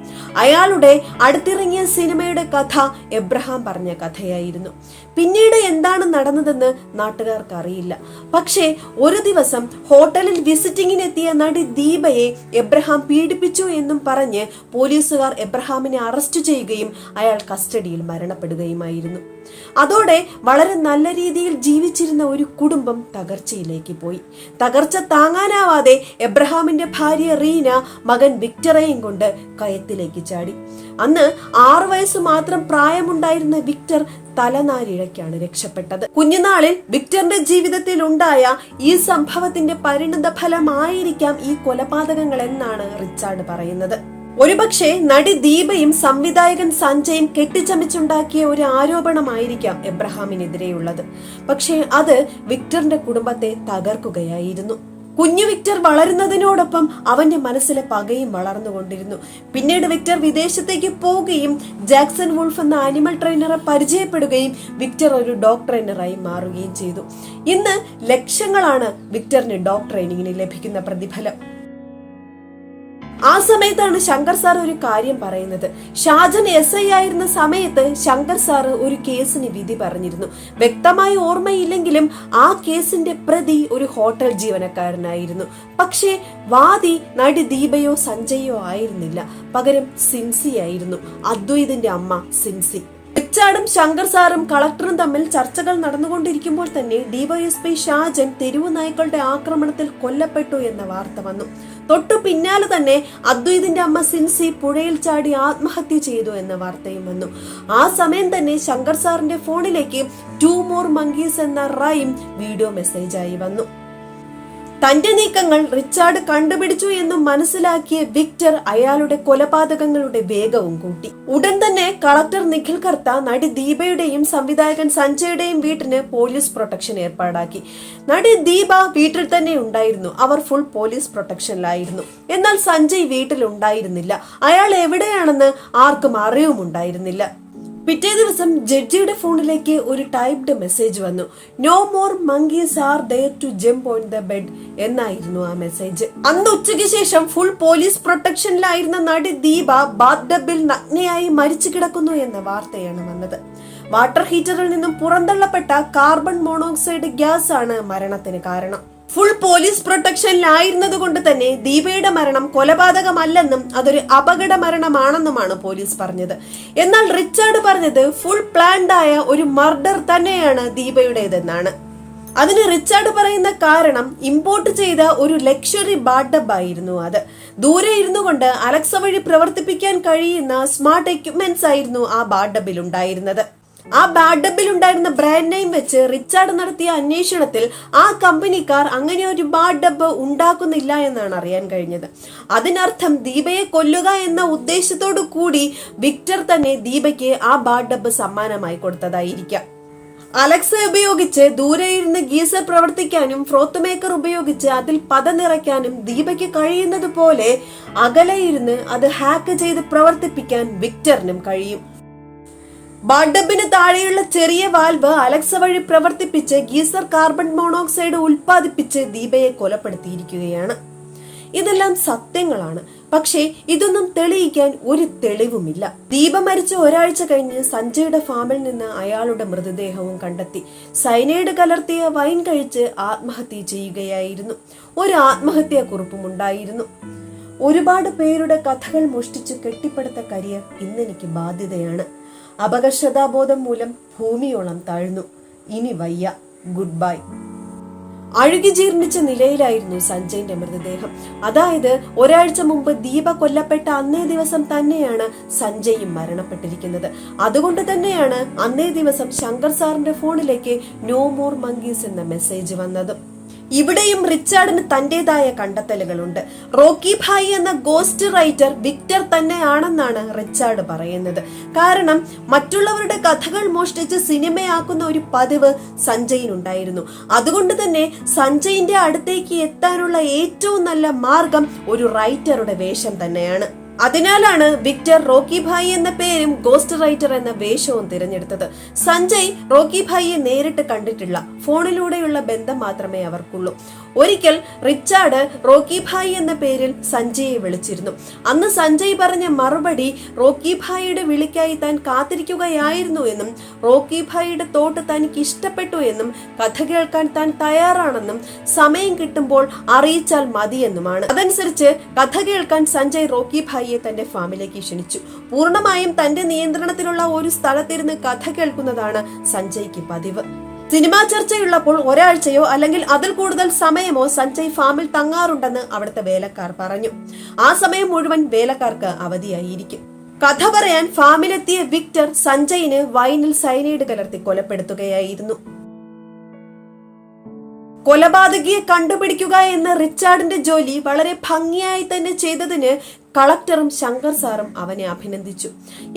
അയാളുടെ അടുത്തിറങ്ങിയ സിനിമയുടെ കഥ എബ്രഹാം പറഞ്ഞ കഥയായിരുന്നു. പിന്നീട് എന്താണ് നടന്നതെന്ന് നാട്ടുകാർക്ക് അറിയില്ല. പക്ഷേ ഒരു ദിവസം ഹോട്ടലിൽ വിസിറ്റിങ്ങിനെത്തിയ നടി ദീപയെ എബ്രഹാം പീഡിപ്പിച്ചു എന്നും പറഞ്ഞ് പോലീസുകാർ എബ്രഹാമിനെ അറസ്റ്റ് ചെയ്യുകയും അയാൾ കസ്റ്റഡിയിൽ മരണപ്പെടുകയുമായിരുന്നു. അതോടെ വളരെ നല്ല രീതിയിൽ ജീവിച്ചിരുന്ന ഒരു കുടുംബം തകർച്ചയിലേക്ക് പോയി. തകർച്ച താങ്ങാനാവാതെ എബ്രഹാമിന്റെ ഭാര്യ റീന മകൻ വിക്ടറെയും കൊണ്ട് കയത്തിലേക്ക് ചാടി. അന്ന് 6 വയസ്സ് മാത്രം പ്രായമുണ്ടായിരുന്ന വിക്ടർ തലനാരിഴയ്ക്കാണ് രക്ഷപ്പെട്ടത്. കുഞ്ഞുനാളിൽ വിക്ടറിന്റെ ജീവിതത്തിൽ ഉണ്ടായ ഈ സംഭവത്തിന്റെ പരിണിത ഫലമായിരിക്കാം ഈ കൊലപാതകങ്ങൾ എന്നാണ് റിച്ചാർഡ് പറയുന്നത്. ഒരുപക്ഷെ നടി ദീപയും സംവിധായകൻ സഞ്ജയും കെട്ടിച്ചമച്ചുണ്ടാക്കിയ ഒരു ആരോപണമായിരിക്കാം എബ്രഹാമിനെതിരെയുള്ളത്. പക്ഷേ അത് വിക്ടറിന്റെ കുടുംബത്തെ തകർക്കുകയായിരുന്നു. കുഞ്ഞു വിക്ടർ വളരുന്നതിനോടൊപ്പം അവന്റെ മനസ്സിലെ പകയും വളർന്നുകൊണ്ടിരുന്നു. പിന്നീട് വിക്ടർ വിദേശത്തേക്ക് പോവുകയും ജാക്സൺ വുൾഫ് എന്ന ആനിമൽ ട്രെയിനറെ പരിചയപ്പെടുകയും വിക്ടർ ഒരു ഡോഗ് ട്രെയിനറായി മാറുകയും ചെയ്തു. ഇന്ന് ലക്ഷങ്ങളാണ് വിക്ടറിന് ഡോഗ് ട്രെയിനിങ്ങിന് ലഭിക്കുന്ന പ്രതിഫലം. ആ സമയത്താണ് ശങ്കർ സാർ ഒരു കാര്യം പറയുന്നത്. ഷാജൻ SI ആയിരുന്ന സമയത്ത് ശങ്കർ സാർ ഒരു കേസിന് വിധി പറഞ്ഞിരുന്നു. വ്യക്തമായി ഓർമ്മയില്ലെങ്കിലും ആ കേസിന്റെ പ്രതി ഒരു ഹോട്ടൽ ജീവനക്കാരനായിരുന്നു. പക്ഷേ വാദി നടി ദീപയോ സഞ്ജയോ ആയിരുന്നില്ല, പകരം സിൻസി ആയിരുന്നു. അദ്വൈതിന്റെ അമ്മ സിൻസി. റിച്ചാർഡും ശങ്കർ സാറും കളക്ടറും തമ്മിൽ ചർച്ചകൾ നടന്നുകൊണ്ടിരിക്കുമ്പോൾ തന്നെ ഡിവൈഎസ്പി ഷാജൻ തെരുവു നായ്ക്കളുടെ ആക്രമണത്തിൽ കൊല്ലപ്പെട്ടു എന്ന വാർത്ത വന്നു. തൊട്ടു പിന്നാലെ തന്നെ അദ്വൈതിന്റെ അമ്മ സിൻസി പുഴയിൽ ചാടി ആത്മഹത്യ ചെയ്തു എന്ന വാർത്തയും വന്നു. ആ സമയം തന്നെ ശങ്കർ സാറിന്റെ ഫോണിലേക്ക് 2 more monkeys എന്ന റൈം വീഡിയോ മെസ്സേജായി വന്നു. തന്റെ നീക്കങ്ങൾ റിച്ചാർഡ് കണ്ടുപിടിച്ചു എന്നും മനസ്സിലാക്കിയ വിക്ടർ അയാളുടെ കൊലപാതകങ്ങളുടെ വേഗവും കൂട്ടി. ഉടൻ തന്നെ കളക്ടർ നിഖിൽ കർത്ത നടി ദീപയുടെയും സംവിധായകൻ സഞ്ജയുടെയും വീട്ടിന് പോലീസ് പ്രൊട്ടക്ഷൻ ഏർപ്പാടാക്കി. നടി ദീപ വീട്ടിൽ തന്നെ ഉണ്ടായിരുന്നു. അവർ ഫുൾ പോലീസ് പ്രൊട്ടക്ഷനിലായിരുന്നു. എന്നാൽ സഞ്ജയ് വീട്ടിൽ ഉണ്ടായിരുന്നില്ല. അയാൾ എവിടെയാണെന്ന് ആർക്കും അറിവുമുണ്ടായിരുന്നില്ല. പിറ്റേ ദിവസം ജഡ്ജിയുടെ ഫോണിലേക്ക് ഒരു ടൈപ്ഡ് മെസ്സേജ് വന്നു. No more monkeys are there to jump on the bed എന്നായിരുന്നു ആ മെസ്സേജ്. അന്ന് ഉച്ചയ്ക്ക് ശേഷം ഫുൾ പോലീസ് പ്രൊട്ടക്ഷനിലായിരുന്ന നടി ദീപ ബാത്ത് ടബിൽ നഗ്നയായി മരിച്ചു കിടക്കുന്നു എന്ന വാർത്തയാണ് വന്നത്. വാട്ടർ ഹീറ്ററിൽ നിന്നും പുറന്തള്ളപ്പെട്ട കാർബൺ മോണോക്സൈഡ് ഗ്യാസ് ആണ് മരണത്തിന് കാരണം. ഫുൾ പോലീസ് പ്രൊട്ടക്ഷനിലായിരുന്നത് കൊണ്ട് തന്നെ ദീപയുടെ മരണം കൊലപാതകമല്ലെന്നും അതൊരു അപകട മരണമാണെന്നുമാണ് പോലീസ് പറഞ്ഞത്. എന്നാൽ റിച്ചാർഡ് പറഞ്ഞത് ഫുൾ പ്ലാൻഡ് ആയ ഒരു മർഡർ തന്നെയാണ് ദീപയുടേതെന്നാണ്. അതിന് റിച്ചാർഡ് പറയുന്ന കാരണം ഇമ്പോർട്ട് ചെയ്ത ഒരു ലക്ഷറി ബാഡബ് ആയിരുന്നു അത്. ദൂരെ ഇരുന്നു കൊണ്ട് അലക്സ വഴി പ്രവർത്തിപ്പിക്കാൻ കഴിയുന്ന സ്മാർട്ട് എക്യുപ്മെന്റ്സ് ആയിരുന്നു ആ ബാഡബിൽ ഉണ്ടായിരുന്നത്. ആ ബാഡബിൽ ഉണ്ടായിരുന്ന ബ്രാൻഡ് നെയിം വെച്ച് റിച്ചാർഡ് നടത്തിയ അന്വേഷണത്തിൽ ആ കമ്പനിക്കാർ അങ്ങനെ ഒരു ബാഡബ് ഉണ്ടാക്കുന്നില്ല എന്നാണ് അറിയാൻ കഴിഞ്ഞത്. അതിനർത്ഥം ദീപയെ കൊല്ലുക എന്ന ഉദ്ദേശത്തോടു കൂടി വിക്ടർ തന്നെ ദീപയ്ക്ക് ആ ബാഡബ് സമ്മാനമായി കൊടുത്തതായിരിക്കാം. അലക്സ ഉപയോഗിച്ച് ദൂരെ ഇരുന്ന് ഗീസർ പ്രവർത്തിക്കാനും ഫ്രോത്ത് മേക്കർ ഉപയോഗിച്ച് അതിൽ പത നിറയ്ക്കാനും ദീപയ്ക്ക് കഴിയുന്നത് പോലെ അകലെ ഇരുന്ന് അത് ഹാക്ക് ചെയ്ത് പ്രവർത്തിപ്പിക്കാൻ വിക്ടറിനും കഴിയും. ബാഡബിന് താഴെയുള്ള ചെറിയ വാൽവ് അലക്സ വഴി പ്രവർത്തിപ്പിച്ച് ഗീസർ കാർബൺ മോണോക്സൈഡ് ഉൽപ്പാദിപ്പിച്ച് ദീപയെ കൊലപ്പെടുത്തിയിരിക്കുകയാണ്. ഇതെല്ലാം സത്യങ്ങളാണ്. പക്ഷേ ഇതൊന്നും തെളിയിക്കാൻ ഒരു തെളിവുമില്ല. ദീപ മരിച്ച ഒരാഴ്ച കഴിഞ്ഞ് സഞ്ജയുടെ ഫാമിൽ നിന്ന് അയാളുടെ മൃതദേഹവും കണ്ടെത്തി. സൈനൈഡ് കലർത്തിയ വൈൻ കഴിച്ച് ആത്മഹത്യ ചെയ്യുകയായിരുന്നു. ഒരു ആത്മഹത്യാ കുറിപ്പും ഉണ്ടായിരുന്നു. ഒരുപാട് പേരുടെ കഥകൾ മോഷ്ടിച്ച് കെട്ടിപ്പടുത്ത കരിയർ ഇന്നെനിക്ക് ബാധ്യതയാണ്. അപകർഷതാബോധം മൂലം ഭൂമിയോളം താഴ്ന്നു. ഇനി വയ്യ. Good bye. അഴുകി ജീർണിച്ച നിലയിലായിരുന്നു സഞ്ജയിന്റെ മൃതദേഹം. അതായത് ഒരാഴ്ച മുമ്പ് ദീപ കൊല്ലപ്പെട്ട അന്നേ ദിവസം തന്നെയാണ് സഞ്ജയും മരണപ്പെട്ടിരിക്കുന്നത്. അതുകൊണ്ട് തന്നെയാണ് അന്നേ ദിവസം ശങ്കർ സാറിന്റെ ഫോണിലേക്ക് നോ മോർ മങ്കീസ് എന്ന മെസ്സേജ് വന്നത്. ഇവിടെയും റിച്ചാർഡിന് തന്റേതായ കണ്ടെത്തലുകളുണ്ട്. റോക്കി ഭായ് എന്ന ഗോസ്റ്റ് റൈറ്റർ വിക്ടർ തന്നെയാണെന്നാണ് റിച്ചാർഡ് പറയുന്നത്. കാരണം മറ്റുള്ളവരുടെ കഥകൾ മോഷ്ടിച്ച് സിനിമയാക്കുന്ന ഒരു പതിവ് സഞ്ജയിനുണ്ടായിരുന്നു. അതുകൊണ്ട് തന്നെ സഞ്ജയിന്റെ അടുത്തേക്ക് എത്താനുള്ള ഏറ്റവും നല്ല മാർഗം ഒരു റൈറ്ററുടെ വേഷം തന്നെയാണ്. അതിനാലാണ് വിക്ടർ റോക്കി ഭായ് എന്ന പേരും ഗോസ്റ്റ് റൈറ്റർ എന്ന വേഷവും തിരഞ്ഞെടുത്തത്. സഞ്ജയ് റോക്കി ഭായിയെ നേരിട്ട് കണ്ടിട്ടില്ല. ഫോണിലൂടെയുള്ള ബന്ധം മാത്രമേ അവർക്കുള്ളൂ. ഒരിക്കൽ റിച്ചാർഡ് റോക്കി ഭായ് എന്ന പേരിൽ സഞ്ജയെ വിളിച്ചിരുന്നു. അന്ന് സഞ്ജയ് പറഞ്ഞ മറുപടി റോക്കി ഭായിയുടെ വിളിക്കായി താൻ കാത്തിരിക്കുകയായിരുന്നു എന്നും റോക്കി ഭായിയുടെ തോട്ട് തനിക്ക് ഇഷ്ടപ്പെട്ടു എന്നും കഥ കേൾക്കാൻ താൻ തയ്യാറാണെന്നും സമയം കിട്ടുമ്പോൾ അറിയിച്ചാൽ മതിയെന്നുമാണ്. അതനുസരിച്ച് കഥ കേൾക്കാൻ സഞ്ജയ് റോക്കി ഭായിയെ തന്റെ ഫാമിലേക്ക് ക്ഷണിച്ചു. പൂർണ്ണമായും തന്റെ നിയന്ത്രണത്തിലുള്ള ഒരു സ്ഥലത്തിരുന്ന് കഥ കേൾക്കുന്നതാണ് സഞ്ജയ്ക്ക് പതിവ്. സിനിമാ ചർച്ചയുള്ളപ്പോൾ ഒരാഴ്ചയോ അല്ലെങ്കിൽ അതിൽ കൂടുതൽ സമയമോ സഞ്ജയ് ഫാമിൽ തങ്ങാറുണ്ടെന്ന് അവിടുത്തെ വേലക്കാർ പറഞ്ഞു. ആ സമയം മുഴുവൻ വേലക്കാർക്ക് അവധിയായിരിക്കും. കഥ പറയാൻ ഫാമിലെത്തിയ വിക്ടർ സഞ്ജയിന് വൈനിൽ സൈനൈഡ് കലർത്തി കൊലപ്പെടുത്തുകയായിരുന്നു. കൊലപാതകിയെ കണ്ടുപിടിക്കുക എന്ന റിച്ചാർഡിന്റെ ജോലി വളരെ ഭംഗിയായി തന്നെ ചെയ്തതിന് കളക്ടറും ശങ്കർ സാറും അവനെ അഭിനന്ദിച്ചു.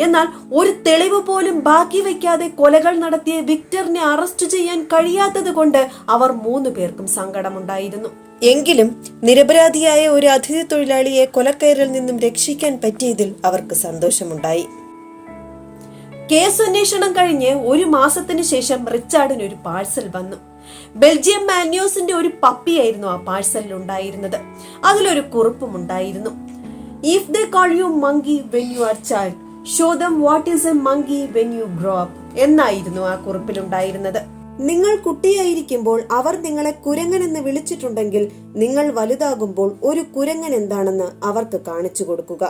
എന്നാൽ ഒരു തെളിവ് പോലും ബാക്കി വയ്ക്കാതെ കൊലകൾ നടത്തിയ വിക്ടറിനെ അറസ്റ്റ് ചെയ്യാൻ കഴിയാത്തത് കൊണ്ട് അവർ 3 പേർക്കും സങ്കടമുണ്ടായിരുന്നു. എങ്കിലും നിരപരാധിയായ ഒരു അതിഥി തൊഴിലാളിയെ കൊലക്കയറിൽ നിന്നും രക്ഷിക്കാൻ പറ്റിയതിൽ അവർക്ക് സന്തോഷമുണ്ടായി. കേസ് അന്വേഷണം കഴിഞ്ഞ് 1 മാസത്തിന് ശേഷം റിച്ചാർഡിന് ഒരു പാഴ്സൽ വന്നു. ബെൽജിയം മാന്യൂസിന്റെ ഒരു പപ്പിയായിരുന്നു ആ പാഴ്സലിൽ ഉണ്ടായിരുന്നത്. അതിലൊരു കുറിപ്പും ഉണ്ടായിരുന്നു. If they call you monkey when you are child, show dum what is A monkey when you grow up എന്നായിരുന്നു ആ കുറിപ്പിലുണ്ടായിരുന്നത്. നിങ്ങൾ കുട്ടിയായിരിക്കുമ്പോൾ അവർ നിങ്ങളെ കുരങ്ങൻ എന്ന് വിളിച്ചിട്ടുണ്ടെങ്കിൽ നിങ്ങൾ വലുതാകുമ്പോൾ ഒരു കുരങ്ങൻ എന്താണെന്ന് അവർക്ക് കാണിച്ചു കൊടുക്കുക.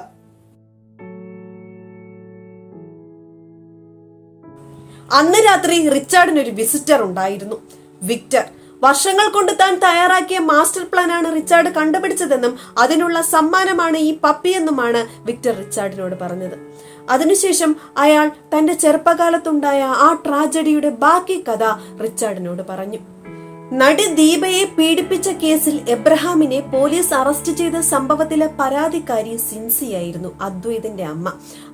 അന്ന് രാത്രി റിച്ചാർഡിന് ഒരു വിസിറ്റർ ഉണ്ടായിരുന്നു, വിക്ടർ. വർഷങ്ങൾ കൊണ്ട് താൻ തയ്യാറാക്കിയ മാസ്റ്റർ പ്ലാനാണ് റിച്ചാർഡ് കണ്ടുപിടിച്ചതെന്നും അതിനുള്ള സമ്മാനമാണ് ഈ പപ്പി എന്നുമാണ് വിക്ടർ റിച്ചാർഡിനോട് പറഞ്ഞത്. അതിനുശേഷം അയാൾ തന്റെ ചെറുപ്പകാലത്തുണ്ടായ ആ ട്രാജഡിയുടെ ബാക്കി കഥ റിച്ചാർഡിനോട് പറഞ്ഞു. നടി ദീപയെ പീഡിപ്പിച്ച കേസിൽ എബ്രഹാമിനെ പോലീസ് അറസ്റ്റ് ചെയ്ത സംഭവത്തിലെ പരാതിക്കാരി സിൻസിയായിരുന്നു അദ്വൈതിന്റെ അമ്മ.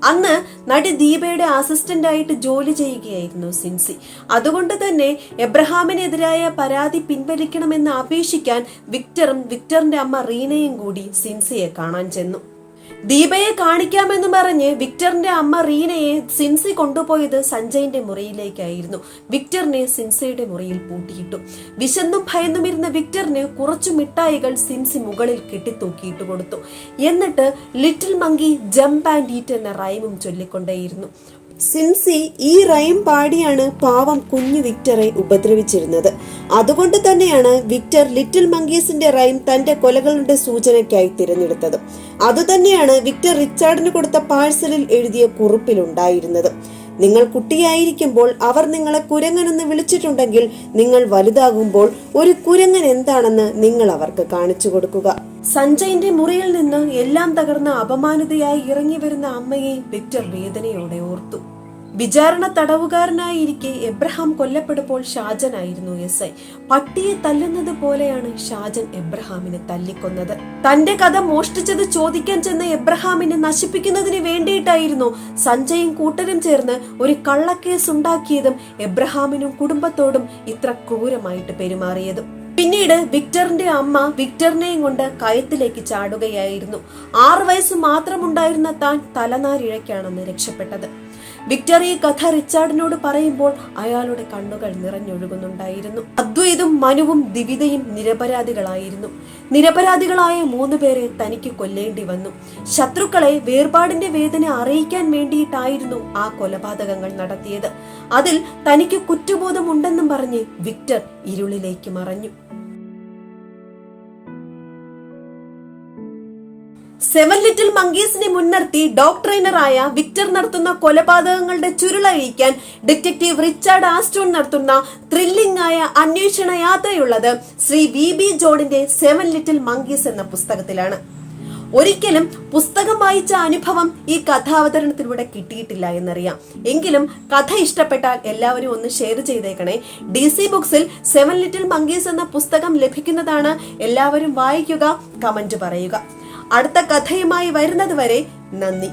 അന്ന് നടി ദീപയുടെ അസിസ്റ്റന്റ് ആയിട്ട് ജോലി ചെയ്യുകയായിരുന്നു സിൻസി. അതുകൊണ്ട് തന്നെ എബ്രഹാമിനെതിരായ പരാതി പിൻവലിക്കണമെന്ന് അപേക്ഷിക്കാൻ വിക്ടറിന്റെ അമ്മ റീനയും കൂടി സിൻസിയെ കാണാൻ ചെന്നു. ദീപയെ കാണിക്കാമെന്ന് പറഞ്ഞ് വിക്ടറിന്റെ അമ്മ റീനയെ സിൻസി കൊണ്ടുപോയത് സഞ്ജയിന്റെ മുറിയിലേക്കായിരുന്നു. വിക്ടറിനെ സിൻസിയുടെ മുറിയിൽ പൂട്ടിയിട്ടു. വിശന്നും ഭയന്നും ഇരുന്ന വിക്ടറിന് കുറച്ചു മിഠായികൾ സിൻസി മുകളിൽ കെട്ടിത്തൂക്കിയിട്ട് കൊടുത്തു. എന്നിട്ട് little monkey jump and eat എന്ന റൈമും ചൊല്ലിക്കൊണ്ടേയിരുന്നു. സിൻസി ഈ റൈം പാടിയാണ് പാവം കുഞ്ഞു വിക്ടറെ ഉപദ്രവിച്ചിരുന്നത്. അതുകൊണ്ട് തന്നെയാണ് വിക്ടർ ലിറ്റിൽ മങ്കീസിന്റെ റൈം തന്റെ കൊലകളുടെ സൂചനയ്ക്കായി തിരഞ്ഞെടുത്തത്. അതുതന്നെയാണ് വിക്ടർ റിച്ചാർഡിന് കൊടുത്ത പാഴ്സലിൽ എഴുതിയ കുറിപ്പിലുണ്ടായിരുന്നത്. നിങ്ങൾ കുട്ടിയായിരിക്കുമ്പോൾ അവർ നിങ്ങളെ കുരങ്ങനെന്ന് വിളിച്ചിട്ടുണ്ടെങ്കിൽ നിങ്ങൾ വലുതാകുമ്പോൾ ഒരു കുരങ്ങൻ എന്താണെന്ന് നിങ്ങൾ അവർക്ക് കാണിച്ചു കൊടുക്കുക. സഞ്ജയിന്റെ മുറിയിൽ നിന്ന് എല്ലാം തകർന്ന അപമാനിതയായി ഇറങ്ങി വരുന്ന അമ്മയെ വിക്ടർ വേദനയോടെ ഓർത്തു. വിചാരണ തടവുകാരനായിരിക്കെ എബ്രഹാം കൊല്ലപ്പെടുമ്പോൾ ഷാജനായിരുന്നു SI. പട്ടിയെ തല്ലുന്നത് പോലെയാണ് ഷാജൻ എബ്രഹാമിനെ തല്ലിക്കൊന്നത്. തന്റെ കഥ മോഷ്ടിച്ചത് ചോദിക്കാൻ ചെന്ന എബ്രഹാമിനെ നശിപ്പിക്കുന്നതിന് വേണ്ടിയിട്ടായിരുന്നു സഞ്ജയും കൂട്ടരും ചേർന്ന് ഒരു കള്ളക്കേസ് ഉണ്ടാക്കിയതും എബ്രഹാമിനും കുടുംബത്തോടും ഇത്ര ക്രൂരമായിട്ട് പെരുമാറിയതും. പിന്നീട് വിക്ടറിന്റെ അമ്മ വിക്ടറിനെയും കൊണ്ട് കയത്തിലേക്ക് ചാടുകയായിരുന്നു. 6 വയസ്സ് മാത്രമുണ്ടായിരുന്ന താൻ തലനാരിഴയ്ക്കാണെന്ന് രക്ഷപ്പെട്ടത്. വിക്ടർ ഈ കഥ റിച്ചാർഡിനോട് പറയുമ്പോൾ അയാളുടെ കണ്ണുകൾ നിറഞ്ഞൊഴുകുന്നുണ്ടായിരുന്നു. അദ്വൈതും മനുവും ദിവിതയും നിരപരാധികളായിരുന്നു. നിരപരാധികളായ 3 പേരെ തനിക്ക് കൊല്ലേണ്ടി വന്നു. ശത്രുക്കളെ വേർപാടിന്റെ വേദന അറിയിക്കാൻ വേണ്ടിയിട്ടായിരുന്നു ആ കൊലപാതകങ്ങൾ നടത്തിയത്. അതിൽ തനിക്ക് കുറ്റബോധമുണ്ടെന്നും പറഞ്ഞ് വിക്ടർ ഇരുളിലേക്ക് മറഞ്ഞു. 7 ലിറ്റിൽ മങ്കീസിനെ മുൻനിർത്തി ഡോഗ് ട്രെയിനറായ വിക്ടർ നടത്തുന്ന കൊലപാതകങ്ങളുടെ ചുരുളഴിക്കാൻ ഡിറ്റക്റ്റീവ് റിച്ചാർഡ് ആസ്റ്റോൺ നടത്തുന്ന ത്രില്ലിംഗ് ആയ അന്വേഷണ യാത്രയുള്ളത് ശ്രീ VB ജോണിന്റെ 7 ലിറ്റിൽ മങ്കീസ് എന്ന പുസ്തകത്തിലാണ്. ഒരിക്കലും പുസ്തകം വായിച്ച അനുഭവം ഈ കഥാവതരണത്തിലൂടെ കിട്ടിയിട്ടില്ല എന്നറിയാം. എങ്കിലും കഥ ഇഷ്ടപ്പെട്ടാൽ എല്ലാവരും ഒന്ന് ഷെയർ ചെയ്തേക്കണേ. DC ബുക്സിൽ 7 ലിറ്റിൽ മങ്കീസ് എന്ന പുസ്തകം ലഭിക്കുന്നതാണ്. എല്ലാവരും വായിക്കുക, കമന്റ് പറയുക. അടുത്ത കഥയുമായി വരുന്നത് വരെ നന്ദി.